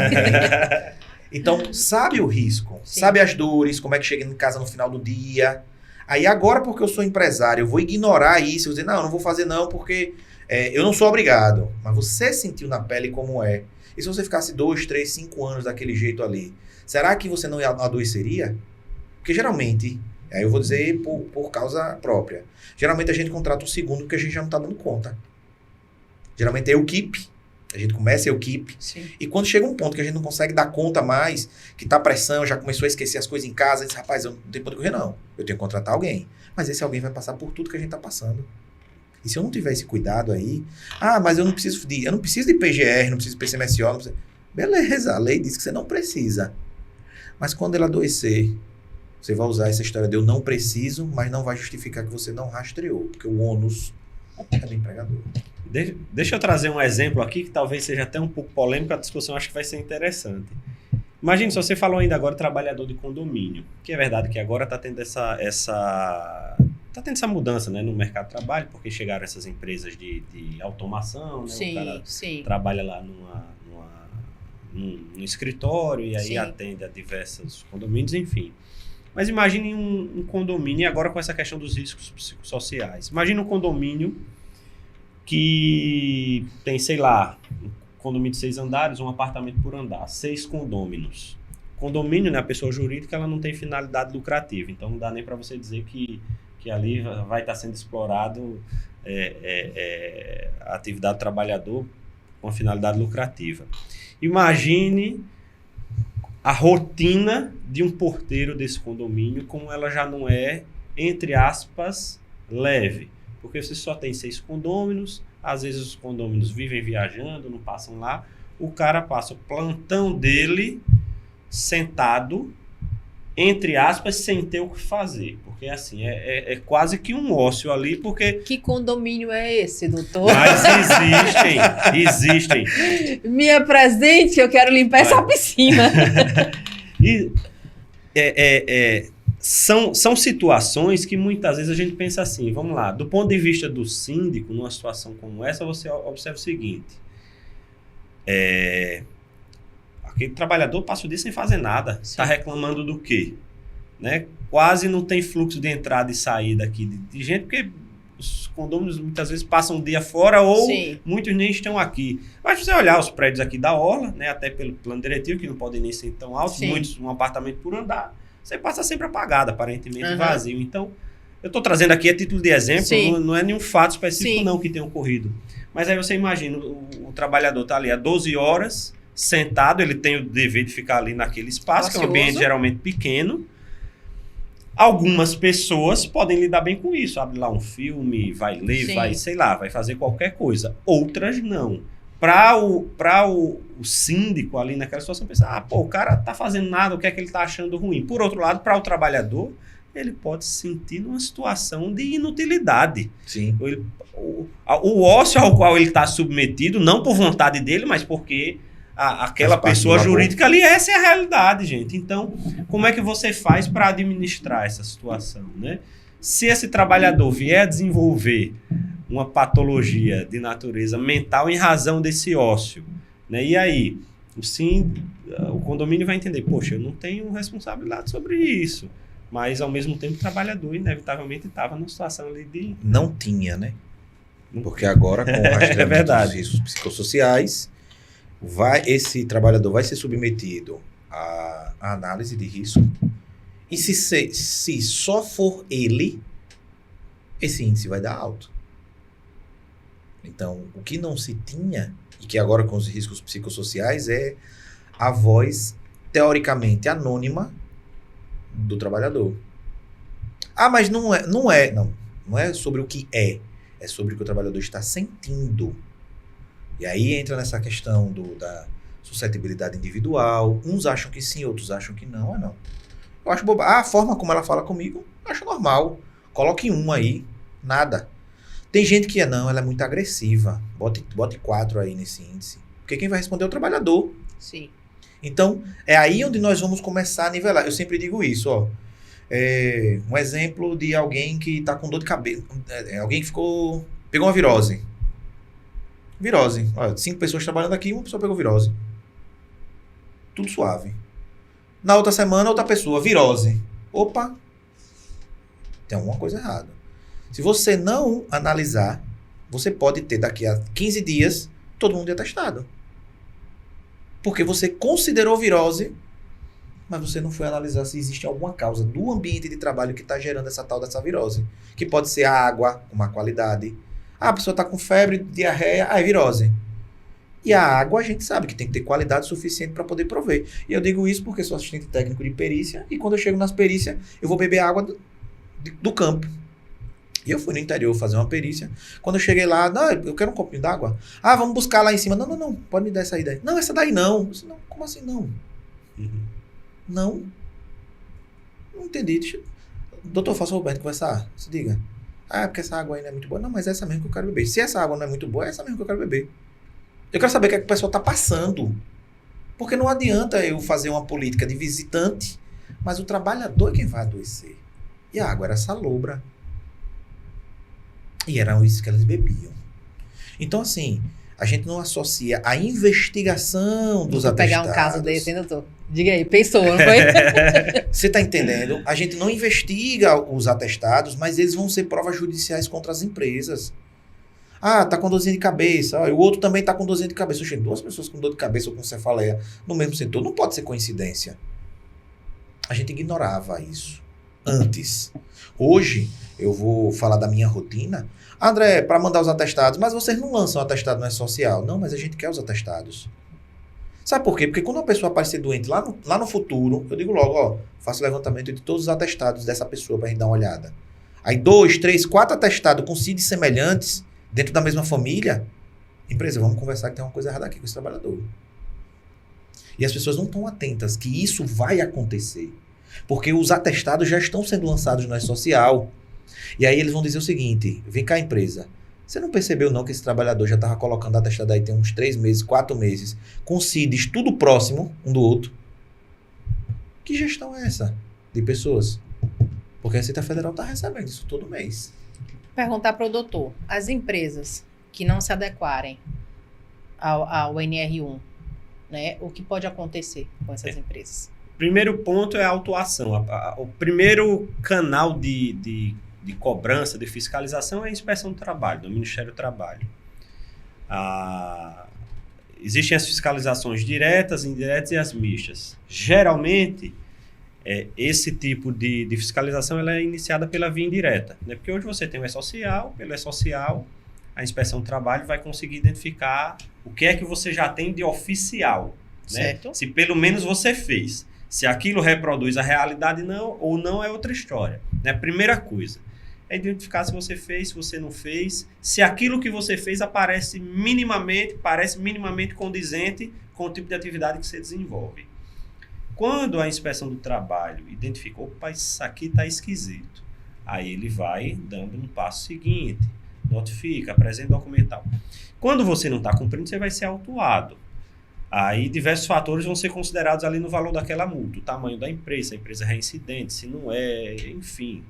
Então, sabe o risco, Sim. sabe as dores, como é que chega em casa no final do dia. Aí agora, porque eu sou empresário, eu vou ignorar isso, eu vou dizer, não, eu não vou fazer não, porque eu não sou obrigado. Mas você sentiu na pele como é. E se você ficasse 2, 3, 5 anos daquele jeito ali, será que você não adoeceria? Porque geralmente, aí eu vou dizer por causa própria, geralmente a gente contrata o segundo porque a gente já não está dando conta. Geralmente é equipe. A gente começa a equipe. Sim. E quando chega um ponto que a gente não consegue dar conta mais, que tá pressão, já começou a esquecer as coisas em casa, diz, rapaz, eu não tenho ponto de correr, não. Eu tenho que contratar alguém. Mas esse alguém vai passar por tudo que a gente tá passando. E se eu não tiver esse cuidado aí, mas eu não preciso de PGR, não preciso de PCMSO, não preciso... Beleza, a lei diz que você não precisa. Mas quando ele adoecer, você vai usar essa história de eu não preciso, mas não vai justificar que você não rastreou, porque o ônus é do empregador. Deixa eu trazer um exemplo aqui que talvez seja até um pouco polêmico, a discussão acho que vai ser interessante. Imagine se você falou ainda agora trabalhador de condomínio, que é verdade que agora está tendo essa mudança, né, no mercado de trabalho, porque chegaram essas empresas de automação, né, Sim, o cara sim. trabalha lá num escritório e aí Sim. atende a diversos condomínios, enfim. Mas imagine um condomínio, e agora com essa questão dos riscos psicossociais. Imagine um condomínio que tem, sei lá, um condomínio de 6 andares, um apartamento por andar, 6 condôminos. Condomínio, né, a pessoa jurídica, ela não tem finalidade lucrativa, então não dá nem para você dizer que ali vai estar sendo explorado a atividade do trabalhador com finalidade lucrativa. Imagine a rotina de um porteiro desse condomínio, como ela já não é, entre aspas, leve. Porque você só tem 6 condôminos, às vezes os condôminos vivem viajando, não passam lá, o cara passa o plantão dele sentado, entre aspas, sem ter o que fazer. Porque assim, é quase que um ócio ali, porque... Que condomínio é esse, doutor? Mas existem. Me apresente, eu quero limpar essa piscina. E são situações que muitas vezes a gente pensa assim, vamos lá, do ponto de vista do síndico, numa situação como essa, você observa o seguinte, aquele trabalhador passa o dia sem fazer nada, está reclamando do quê? Né? Quase não tem fluxo de entrada e saída aqui de gente, porque os condôminos muitas vezes passam o dia fora ou Sim. muitos nem estão aqui. Mas se você olhar os prédios aqui da Orla, né, até pelo plano diretivo, que não podem nem ser tão altos, Sim. muitos um apartamento por andar, você passa sempre apagado, aparentemente Uhum. vazio. Então, eu estou trazendo aqui a título de exemplo, não é nenhum fato específico Sim. não que tenha ocorrido. Mas aí você imagina, o trabalhador está ali há 12 horas, sentado, ele tem o dever de ficar ali naquele espaço, que é um ambiente geralmente pequeno. Algumas pessoas podem lidar bem com isso, abre lá um filme, vai ler, Sim. vai, sei lá, vai fazer qualquer coisa. Outras não. Para o síndico ali naquela situação, pensar, o cara tá fazendo nada, o que é que ele tá achando ruim? Por outro lado, para o trabalhador, ele pode se sentir numa situação de inutilidade. Sim. O ócio ao qual ele está submetido, não por vontade dele, mas porque aquela pessoa jurídica ali, essa é a realidade, gente. Então, como é que você faz para administrar essa situação, né? Se esse trabalhador vier a desenvolver uma patologia de natureza mental em razão desse ócio, né? E aí, o condomínio vai entender, poxa, eu não tenho responsabilidade sobre isso, mas ao mesmo tempo o trabalhador inevitavelmente estava numa situação ali de... Não tinha, né? Porque agora, com o rastreamento dos riscos psicossociais, esse trabalhador vai ser submetido à análise de risco. E se só for ele, esse índice vai dar alto. Então, o que não se tinha, e que agora com os riscos psicossociais, é a voz teoricamente anônima do trabalhador. Mas não é sobre o que é sobre o que o trabalhador está sentindo. E aí entra nessa questão da suscetibilidade individual. Uns acham que sim, outros acham que não. Não. Eu acho boba. A forma como ela fala comigo, eu acho normal. Coloque um aí, nada. Tem gente que ela é muito agressiva. Bote 4 aí nesse índice. Porque quem vai responder é o trabalhador. Sim. Então, é aí onde nós vamos começar a nivelar. Eu sempre digo isso, ó. Um exemplo de alguém que está com dor de cabeça. Alguém que pegou uma virose. Virose. Olha, 5 pessoas trabalhando aqui, uma pessoa pegou virose. Tudo suave. Na outra semana, outra pessoa, virose. Opa! Tem alguma coisa errada. Se você não analisar, você pode ter daqui a 15 dias todo mundo atestado. Porque você considerou virose, mas você não foi analisar se existe alguma causa do ambiente de trabalho que está gerando essa tal dessa virose. Que pode ser a água com má qualidade. A pessoa está com febre, diarreia, é virose. E a água a gente sabe que tem que ter qualidade suficiente para poder prover. E eu digo isso porque sou assistente técnico de perícia e quando eu chego nas perícias, eu vou beber água do campo. E eu fui no interior fazer uma perícia. Quando eu cheguei lá, não, eu quero um copinho d'água. Ah, vamos buscar lá em cima. Não, pode me dar essa aí daí. Não, essa daí não. Eu disse, não, como assim não? Não entendi. Doutor, faça o Roberto conversar. Se diga. Ah, porque essa água aí não é muito boa. Não, mas é essa mesmo que eu quero beber. Se essa água não é muito boa, é essa mesmo que eu quero beber. Eu quero saber o que a pessoa está passando. Porque não adianta eu fazer uma política de visitante, mas o trabalhador é quem vai adoecer. E a água era salobra. E era isso que elas bebiam. Então, assim, a gente não associa a investigação dos atestados. Vou pegar um caso desse, hein, doutor? Diga aí, pensou, não foi? Você está entendendo? A gente não investiga os atestados, mas eles vão ser provas judiciais contra as empresas. Ah, tá com dorzinha de cabeça. O outro também tá com dorzinha de cabeça. Oxe, 2 pessoas com dor de cabeça ou com cefaleia no mesmo setor. Não pode ser coincidência. A gente ignorava isso antes. Hoje, eu vou falar da minha rotina. André, para mandar os atestados, mas vocês não lançam atestado no E-Social. Não, mas a gente quer os atestados. Sabe por quê? Porque quando uma pessoa aparecer doente lá no futuro, eu digo logo, ó, faço o levantamento de todos os atestados dessa pessoa pra gente dar uma olhada. Aí 2, 3, 4 atestados com CID semelhantes, dentro da mesma família, empresa, vamos conversar que tem uma coisa errada aqui com esse trabalhador. E as pessoas não estão atentas que isso vai acontecer. Porque os atestados já estão sendo lançados no E-Social. E aí eles vão dizer o seguinte, vem cá empresa, você não percebeu não que esse trabalhador já estava colocando atestado aí tem uns 3 meses, 4 meses, com CIDs tudo próximo um do outro? Que gestão é essa de pessoas? Porque a Receita Federal está recebendo isso todo mês. Perguntar para o doutor, as empresas que não se adequarem ao NR1, né, o que pode acontecer com essas empresas? Primeiro ponto é a autuação. O primeiro canal de cobrança, de fiscalização é a inspeção do trabalho, do Ministério do Trabalho. Existem as fiscalizações diretas, indiretas e as mistas. Geralmente, esse tipo de fiscalização ela é iniciada pela via indireta, né? Porque hoje você tem o E-Social, pelo E-Social, a inspeção do trabalho vai conseguir identificar o que é que você já tem de oficial, né? Certo. Se pelo menos você fez. Se aquilo reproduz a realidade não, ou não é outra história, né? Primeira coisa é identificar se você fez, se você não fez, se aquilo que você fez parece minimamente condizente com o tipo de atividade que você desenvolve. Quando a inspeção do trabalho identificou, opa, isso aqui está esquisito, aí ele vai dando um passo seguinte, notifica, apresenta documental. Quando você não está cumprindo, você vai ser autuado. Aí diversos fatores vão ser considerados ali no valor daquela multa, o tamanho da empresa, se a empresa é reincidente, se não é, enfim.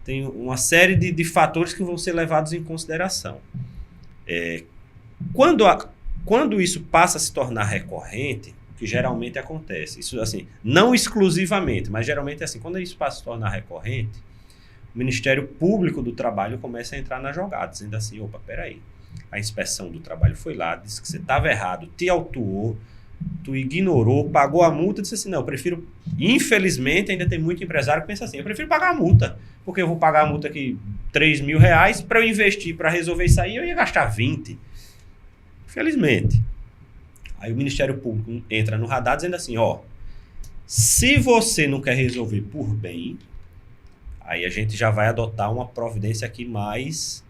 Tem uma série de fatores que vão ser levados em consideração. Quando isso passa a se tornar recorrente, que geralmente acontece, isso assim, não exclusivamente, mas geralmente é assim, quando isso passa a se tornar recorrente, o Ministério Público do Trabalho começa a entrar na jogada, dizendo assim, opa, peraí, a inspeção do trabalho foi lá, disse que você estava errado, te autuou, tu ignorou, pagou a multa, disse assim, não, eu prefiro, infelizmente ainda tem muito empresário que pensa assim, eu prefiro pagar a multa, porque eu vou pagar a multa aqui R$3.000, para eu investir, para resolver isso aí, eu ia gastar 20. Infelizmente. Aí o Ministério Público entra no radar dizendo assim, ó, se você não quer resolver por bem, aí a gente já vai adotar uma providência aqui mais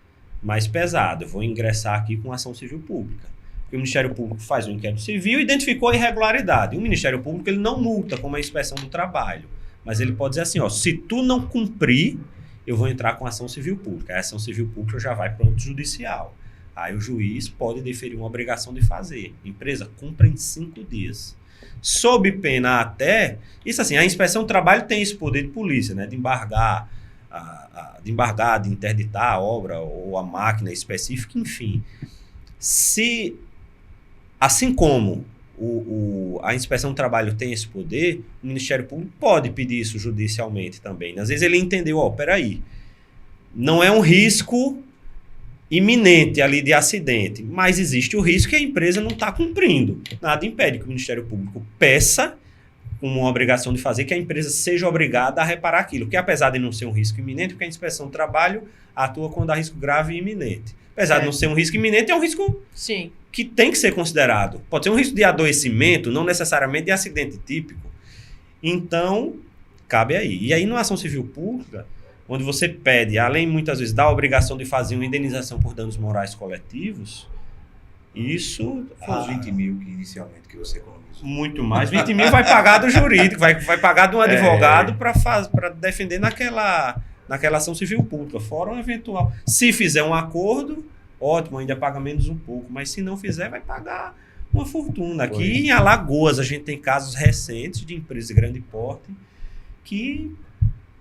pesada. Eu vou ingressar aqui com ação civil pública. Porque o Ministério Público faz um inquérito civil e identificou a irregularidade. E o Ministério Público ele não multa como a inspeção do trabalho. Mas ele pode dizer assim, ó, se tu não cumprir, eu vou entrar com ação civil pública. A ação civil pública já vai para o âmbito judicial. Aí o juiz pode deferir uma obrigação de fazer. Empresa, cumpra em 5 dias. Sob pena até... Isso assim, a inspeção do trabalho tem esse poder de polícia, né? De embargar, de interditar a obra ou a máquina específica, enfim. Se, assim como a inspeção do trabalho tem esse poder, o Ministério Público pode pedir isso judicialmente também. Às vezes ele entendeu, peraí, não é um risco iminente ali de acidente, mas existe o risco que a empresa não está cumprindo. Nada impede que o Ministério Público peça, como uma obrigação de fazer, que a empresa seja obrigada a reparar aquilo, que apesar de não ser um risco iminente, porque a inspeção do trabalho atua quando há risco grave e iminente. Apesar de não ser um risco iminente, é um risco Sim. que tem que ser considerado. Pode ser um risco de adoecimento, não necessariamente de acidente típico. Então, cabe aí. E aí, numa ação civil pública, onde você pede, além muitas vezes da obrigação de fazer uma indenização por danos morais coletivos, isso... Foi os 20 mil que inicialmente que você economizou. Muito mais. 20 mil vai pagar do jurídico, vai pagar de um advogado para defender naquela ação civil pública, fora um eventual. Se fizer um acordo, ótimo, ainda paga menos um pouco, mas se não fizer, vai pagar uma fortuna. Aqui em Alagoas, a gente tem casos recentes de empresas de grande porte que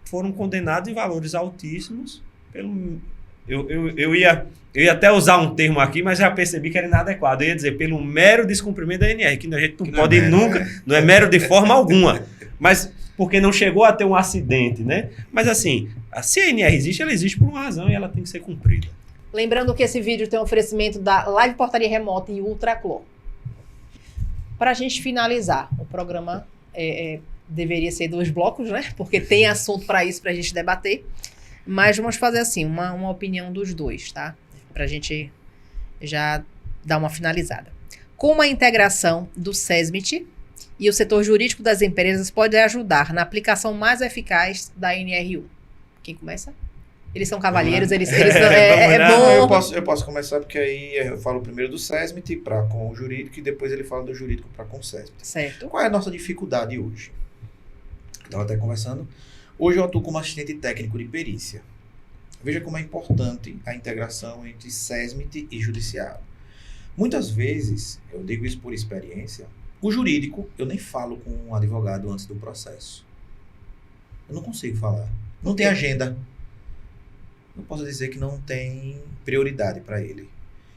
foram condenados em valores altíssimos pelo... Eu ia até usar um termo aqui, mas já percebi que era inadequado. Eu ia dizer, pelo mero descumprimento da ANR, que a gente não pode nunca, não é mero de forma alguma, mas porque não chegou a ter um acidente, né? Mas assim, se a ANR existe, ela existe por uma razão e ela tem que ser cumprida. Lembrando que esse vídeo tem um oferecimento da Live Portaria Remota e Ultraclor. Para a gente finalizar, o programa deveria ser 2 blocos, né? Porque tem assunto para isso, para a gente debater. Mas vamos fazer assim, uma opinião dos dois, tá? Pra gente já dar uma finalizada. Como a integração do SESMIT e o setor jurídico das empresas pode ajudar na aplicação mais eficaz da NR1? Quem começa? Eles são cavalheiros, eles é bom. Eu posso começar, porque aí eu falo primeiro do SESMIT para com o jurídico e depois ele fala do jurídico para com o SESMIT. Certo. Qual é a nossa dificuldade hoje? Estava até conversando. Hoje eu atuo como assistente técnico de perícia. Veja como é importante a integração entre SESMIT e judiciário. Muitas vezes, eu digo isso por experiência, o jurídico, eu nem falo com um advogado antes do processo. Eu não consigo falar. Não tem agenda. Eu posso dizer que não tem prioridade para ele.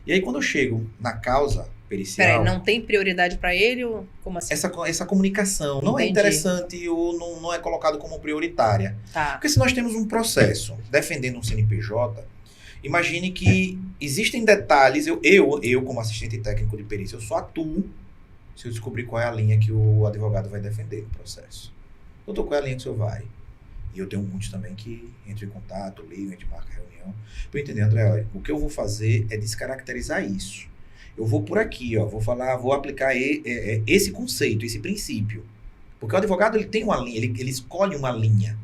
E aí, quando eu chego na causa pericial... Peraí, não tem prioridade para ele ou como assim? Essa comunicação não é interessante ou não é colocado como prioritária. Tá. Porque se nós temos um processo defendendo um CNPJ, imagine que existem detalhes, eu como assistente técnico de perícia, eu só atuo se eu descobrir qual é a linha que o advogado vai defender no processo. Doutor, qual é a linha que o senhor vai? E eu tenho muitos também que entram em contato, ligam, a gente marca reunião. Para eu entender, André, olha, o que eu vou fazer é descaracterizar isso. Eu vou por aqui, vou aplicar esse conceito, esse princípio. Porque o advogado ele tem uma linha, ele escolhe uma linha.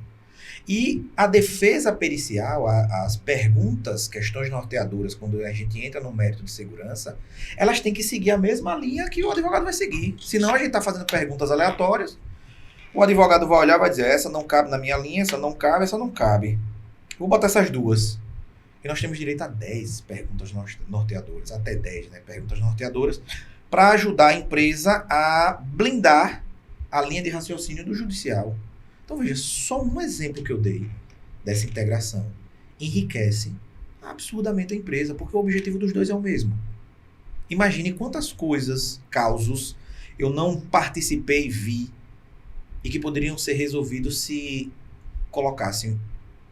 E a defesa pericial, as perguntas, questões norteadoras, quando a gente entra no mérito de segurança, elas têm que seguir a mesma linha que o advogado vai seguir. Senão a gente está fazendo perguntas aleatórias, o advogado vai olhar e vai dizer, essa não cabe na minha linha, essa não cabe. Vou botar essas duas. E nós temos direito a 10 perguntas norteadoras, até 10, né, perguntas norteadoras, para ajudar a empresa a blindar a linha de raciocínio do judicial. Então, veja, só um exemplo que eu dei dessa integração enriquece absurdamente a empresa, porque o objetivo dos dois é o mesmo. Imagine quantas coisas, causos, eu não participei e vi e que poderiam ser resolvidos se colocassem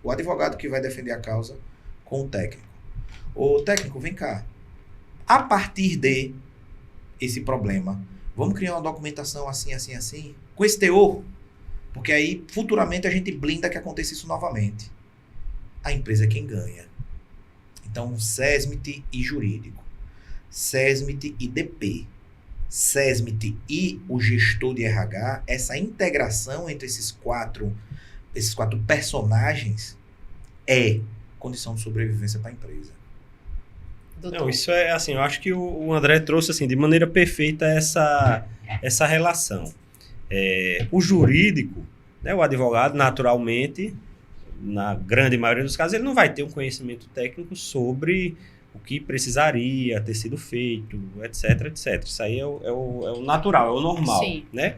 o advogado que vai defender a causa com o técnico. Ô, técnico, vem cá. A partir de esse problema, vamos criar uma documentação assim, assim, assim, com esse teor, porque aí, futuramente, a gente blinda que aconteça isso novamente. A empresa é quem ganha. Então, SESMIT e jurídico. SESMIT e DP. SESMIT e o gestor de RH, essa integração entre esses quatro personagens é condição de sobrevivência para a empresa. Doutor. Não, isso é assim, eu acho que o André trouxe assim, de maneira perfeita essa relação. O jurídico, né, o advogado, naturalmente, na grande maioria dos casos, ele não vai ter um conhecimento técnico sobre o que precisaria ter sido feito, etc, etc. Isso aí é o natural, é o normal. Sim. Né?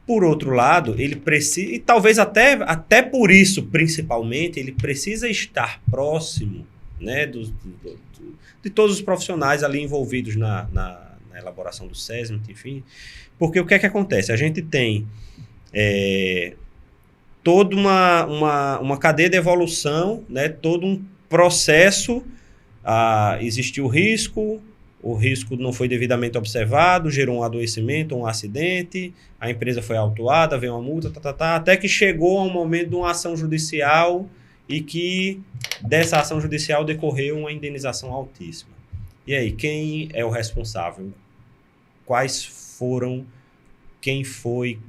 Por outro lado, ele precisa, e talvez até por isso, principalmente, ele precisa estar próximo, né, de todos os profissionais ali envolvidos na elaboração do SESMIT, enfim. Porque o que é que acontece? A gente tem toda uma cadeia de evolução, né? Todo um processo, existiu o risco não foi devidamente observado, gerou um adoecimento, um acidente, a empresa foi autuada, veio uma multa, até que chegou a um momento de uma ação judicial e que dessa ação judicial decorreu uma indenização altíssima. E aí, quem é o responsável? Quais foram? Quem foi?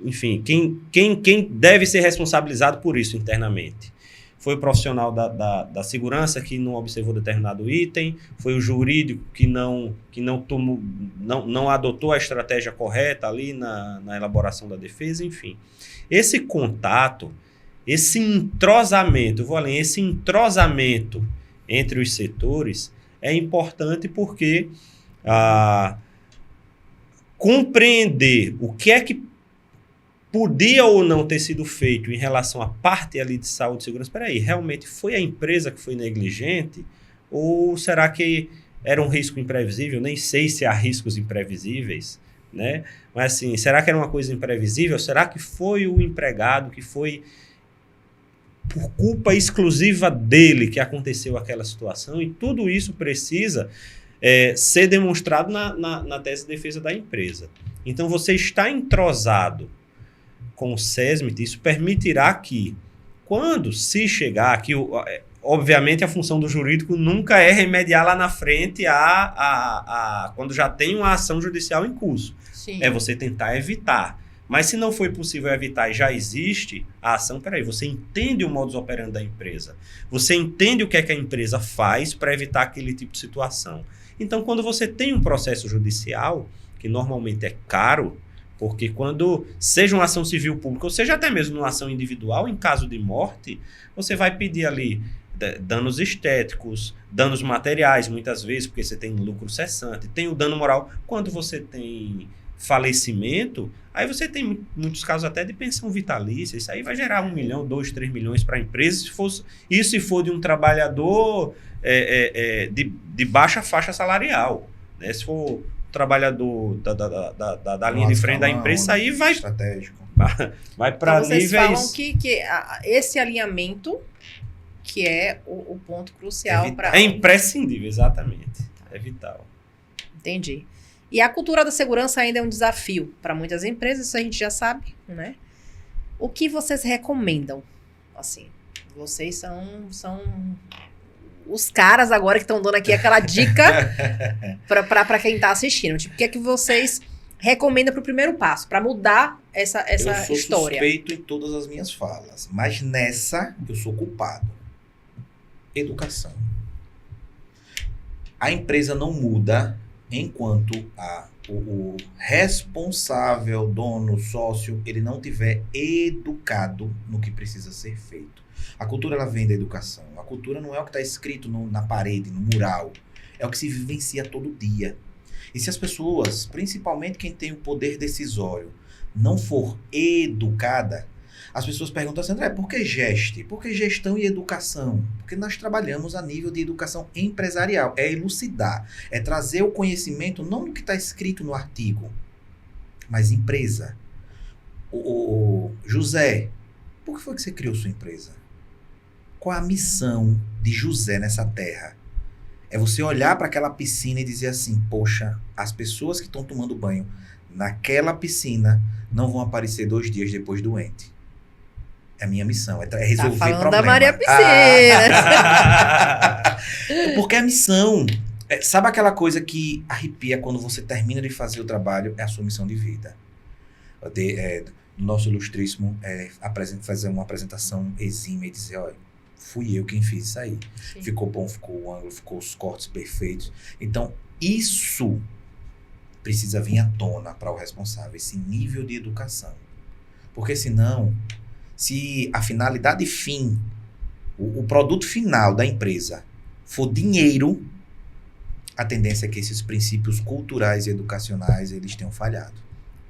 Enfim, quem deve ser responsabilizado por isso internamente? Foi o profissional da segurança que não observou determinado item, foi o jurídico que não adotou a estratégia correta ali na elaboração da defesa, enfim. Esse contato, esse entrosamento, esse entrosamento entre os setores é importante porque compreender o que é que podia ou não ter sido feito em relação à parte ali de saúde e segurança. Espera aí, realmente foi a empresa que foi negligente? Ou será que era um risco imprevisível? Nem sei se há riscos imprevisíveis, né? Mas assim, será que era uma coisa imprevisível? Será que foi o empregado que foi por culpa exclusiva dele que aconteceu aquela situação? E tudo isso precisa ser demonstrado na tese de defesa da empresa. Então, você está entrosado com o SESMIT, isso permitirá que, quando se chegar aqui, obviamente a função do jurídico nunca é remediar lá na frente quando já tem uma ação judicial em curso. Sim. É você tentar evitar. Mas se não foi possível evitar e já existe a ação, você entende o modus operandi da empresa. Você entende o que é que a empresa faz para evitar aquele tipo de situação. Então, quando você tem um processo judicial, que normalmente é caro, porque quando seja uma ação civil pública, ou seja até mesmo uma ação individual, em caso de morte, você vai pedir ali danos estéticos, danos materiais, muitas vezes, porque você tem lucro cessante, tem o dano moral. Quando você tem falecimento, aí você tem muitos casos até de pensão vitalícia, isso aí vai gerar 1 milhão, 2, 3 milhões para a empresa, se for de um trabalhador de baixa faixa salarial, né? Se for trabalhador da linha de frente da empresa, aí vai estratégico. Vai para então, vocês níveis... falam que esse alinhamento que é o ponto crucial para... É imprescindível, exatamente. É vital. Entendi. E a cultura da segurança ainda é um desafio para muitas empresas, isso a gente já sabe, né? O que vocês recomendam? Assim, vocês são os caras agora que estão dando aqui aquela dica para quem está assistindo. Tipo, o que é que vocês recomendam para o primeiro passo, para mudar essa história? Eu sou suspeito em todas as minhas falas, mas nessa eu sou culpado. Educação. A empresa não muda enquanto o responsável, dono, sócio, ele não tiver educado no que precisa ser feito. A cultura, ela vem da educação. A cultura não é o que está escrito na parede, no mural. É o que se vivencia todo dia. E se as pessoas, principalmente quem tem o poder decisório, não for educada, as pessoas perguntam assim, André, por que geste? Por que gestão e educação? Porque nós trabalhamos a nível de educação empresarial. É elucidar, é trazer o conhecimento não do que está escrito no artigo, mas empresa. José, por que foi que você criou sua empresa? Qual a missão de José nessa terra? É você olhar para aquela piscina e dizer assim, poxa, as pessoas que estão tomando banho naquela piscina não vão aparecer 2 dias depois doente. É a minha missão, é resolver tá falando problema. Da Maria Piscina. Porque a missão, sabe aquela coisa que arrepia quando você termina de fazer o trabalho? É a sua missão de vida. Nosso ilustríssimo fazer uma apresentação exímia e dizer, olha, fui eu quem fiz isso aí. Sim. Ficou bom, ficou o ângulo, ficou os cortes perfeitos. Então, isso precisa vir à tona para o responsável, esse nível de educação. Porque senão, se a finalidade fim, o produto final da empresa for dinheiro, a tendência é que esses princípios culturais e educacionais, eles tenham falhado.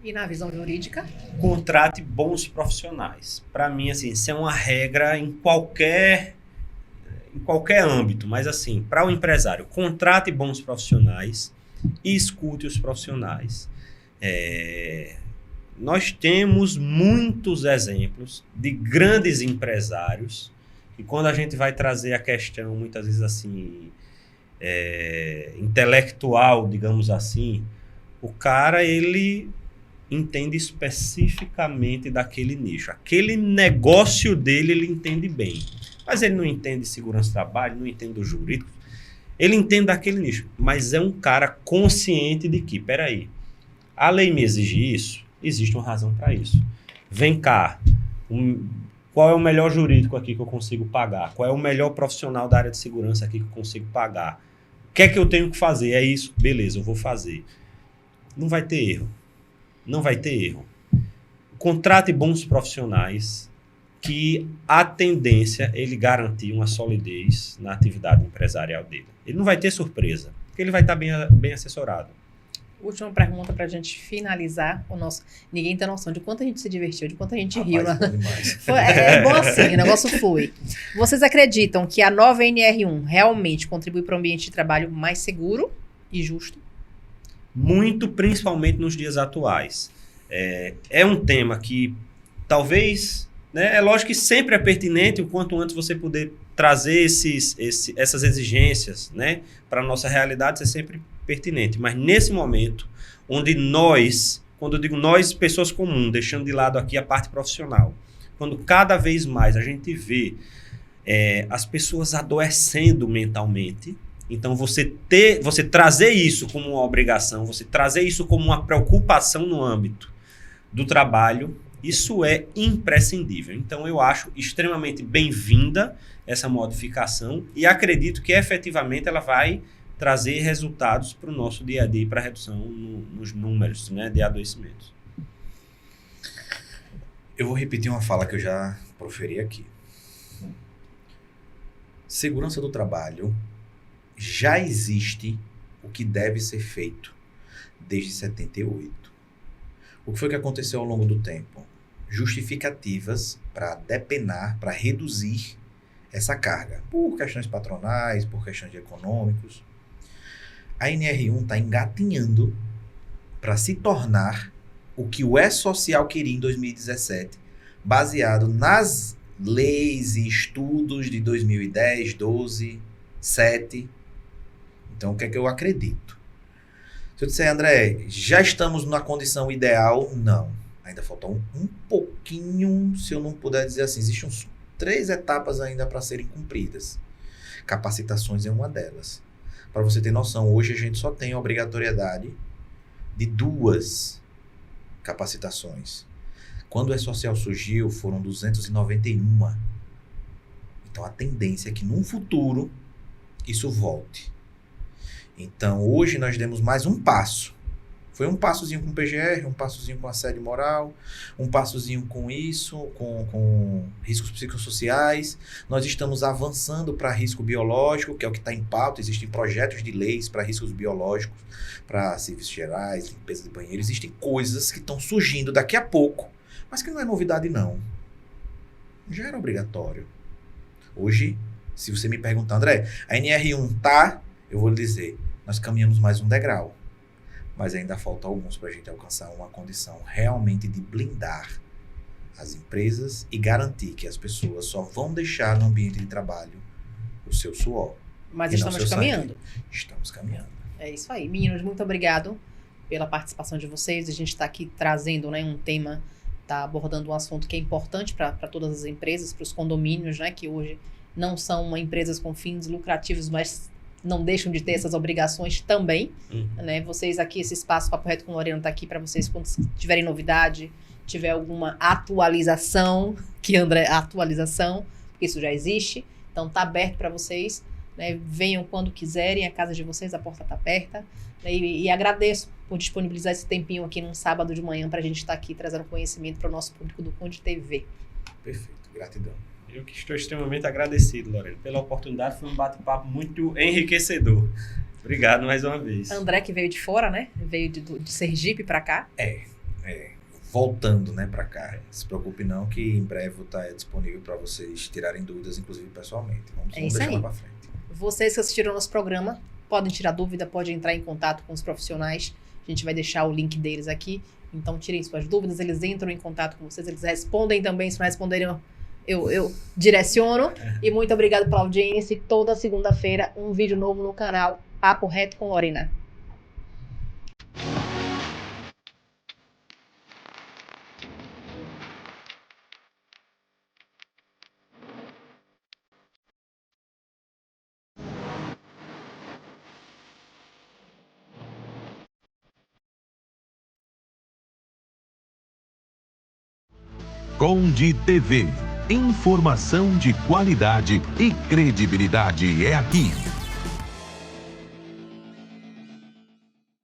E na visão jurídica? Contrate bons profissionais. Para mim, assim, isso é uma regra em qualquer âmbito, mas assim, para o empresário, contrate bons profissionais e escute os profissionais. Nós temos muitos exemplos de grandes empresários e quando a gente vai trazer a questão, muitas vezes assim, intelectual, digamos assim, o cara, ele entende especificamente daquele nicho. Aquele negócio dele, ele entende bem. Mas ele não entende segurança do trabalho, não entende do jurídico. Ele entende daquele nicho. Mas é um cara consciente de que, peraí, a lei me exige isso, existe uma razão para isso. Vem cá, qual é o melhor jurídico aqui que eu consigo pagar? Qual é o melhor profissional da área de segurança aqui que eu consigo pagar? O que é que eu tenho que fazer? É isso? Beleza, eu vou fazer. Não vai ter erro. Não vai ter erro. Contrate bons profissionais que a tendência é ele garantir uma solidez na atividade empresarial dele. Ele não vai ter surpresa, porque ele vai estar bem assessorado. Última pergunta para a gente finalizar o nosso... Ninguém tem noção de quanto a gente se divertiu, de quanto a gente riu. Né? É bom assim, o negócio flui. Vocês acreditam que a nova NR1 realmente contribui para um ambiente de trabalho mais seguro e justo? Muito, principalmente nos dias atuais. É um tema que talvez... Né, é lógico que sempre é pertinente, o quanto antes você poder trazer essas exigências, né, para a nossa realidade, isso é sempre pertinente. Mas nesse momento, onde nós, quando eu digo nós, pessoas comuns, deixando de lado aqui a parte profissional, quando cada vez mais a gente vê as pessoas adoecendo mentalmente, então você trazer isso como uma obrigação, você trazer isso como uma preocupação no âmbito do trabalho, isso é imprescindível. Então eu acho extremamente bem-vinda essa modificação e acredito que efetivamente ela vai trazer resultados para o nosso dia a dia, para a redução nos números, né, de adoecimentos. Eu vou repetir uma fala que eu já proferi aqui. Segurança do trabalho já existe o que deve ser feito desde 78. O que foi que aconteceu ao longo do tempo? Justificativas para depenar, para reduzir essa carga. Por questões patronais, por questões econômicos. A NR1 está engatinhando para se tornar o que o E-Social queria em 2017, baseado nas leis e estudos de 2010, 12, 7. Então, o que é que eu acredito? Se eu disser, André, já estamos na condição ideal? Não. Ainda falta um pouquinho, se eu não puder dizer assim. Existem 3 etapas ainda para serem cumpridas. Capacitações é uma delas. Para você ter noção, hoje a gente só tem a obrigatoriedade de 2 capacitações. Quando o E-Social surgiu, foram 291. Então, a tendência é que, num futuro, isso volte. Então, hoje nós demos mais um passo. Foi um passozinho com o PGR, um passozinho com assédio moral, um passozinho com isso, com riscos psicossociais. Nós estamos avançando para risco biológico, que é o que está em pauta. Existem projetos de leis para riscos biológicos, para serviços gerais, limpeza de banheiro. Existem coisas que estão surgindo daqui a pouco, mas que não é novidade, não. Já era obrigatório. Hoje, se você me perguntar, André, a NR1 tá... Eu vou lhe dizer, nós caminhamos mais um degrau, mas ainda falta alguns para a gente alcançar uma condição realmente de blindar as empresas e garantir que as pessoas só vão deixar no ambiente de trabalho o seu suor. Mas estamos caminhando. Estamos caminhando. É isso aí. Meninos, muito obrigado pela participação de vocês. A gente está aqui trazendo, né, um tema, está abordando um assunto que é importante para todas as empresas, para os condomínios, né, que hoje não são empresas com fins lucrativos, mas não deixam de ter essas obrigações também, né? Vocês aqui, esse espaço Papo Reto com Lorena está aqui para vocês quando tiverem novidade, tiver alguma atualização, porque isso já existe, então tá aberto para vocês, né? Venham quando quiserem, a casa de vocês, a porta tá aberta, né? E agradeço por disponibilizar esse tempinho aqui num sábado de manhã para a gente estar aqui trazendo conhecimento para o nosso público do Conde TV. Perfeito, gratidão. Eu que estou extremamente agradecido, Lorena, pela oportunidade. Foi um bate-papo muito enriquecedor. Obrigado mais uma vez. André, que veio de fora, né? Veio de Sergipe para cá. Voltando, né, para cá. Se preocupe não, que em breve vou estar disponível para vocês tirarem dúvidas, inclusive pessoalmente. Vamos deixar lá para frente. Vocês que assistiram ao nosso programa, podem tirar dúvida, podem entrar em contato com os profissionais. A gente vai deixar o link deles aqui. Então, tirem suas dúvidas, eles entram em contato com vocês, eles respondem também, se não responderem, eu direciono. E muito obrigado pela audiência. E toda segunda-feira, um vídeo novo no canal Papo Reto com Lorena. Conde TV. Informação de qualidade e credibilidade é aqui.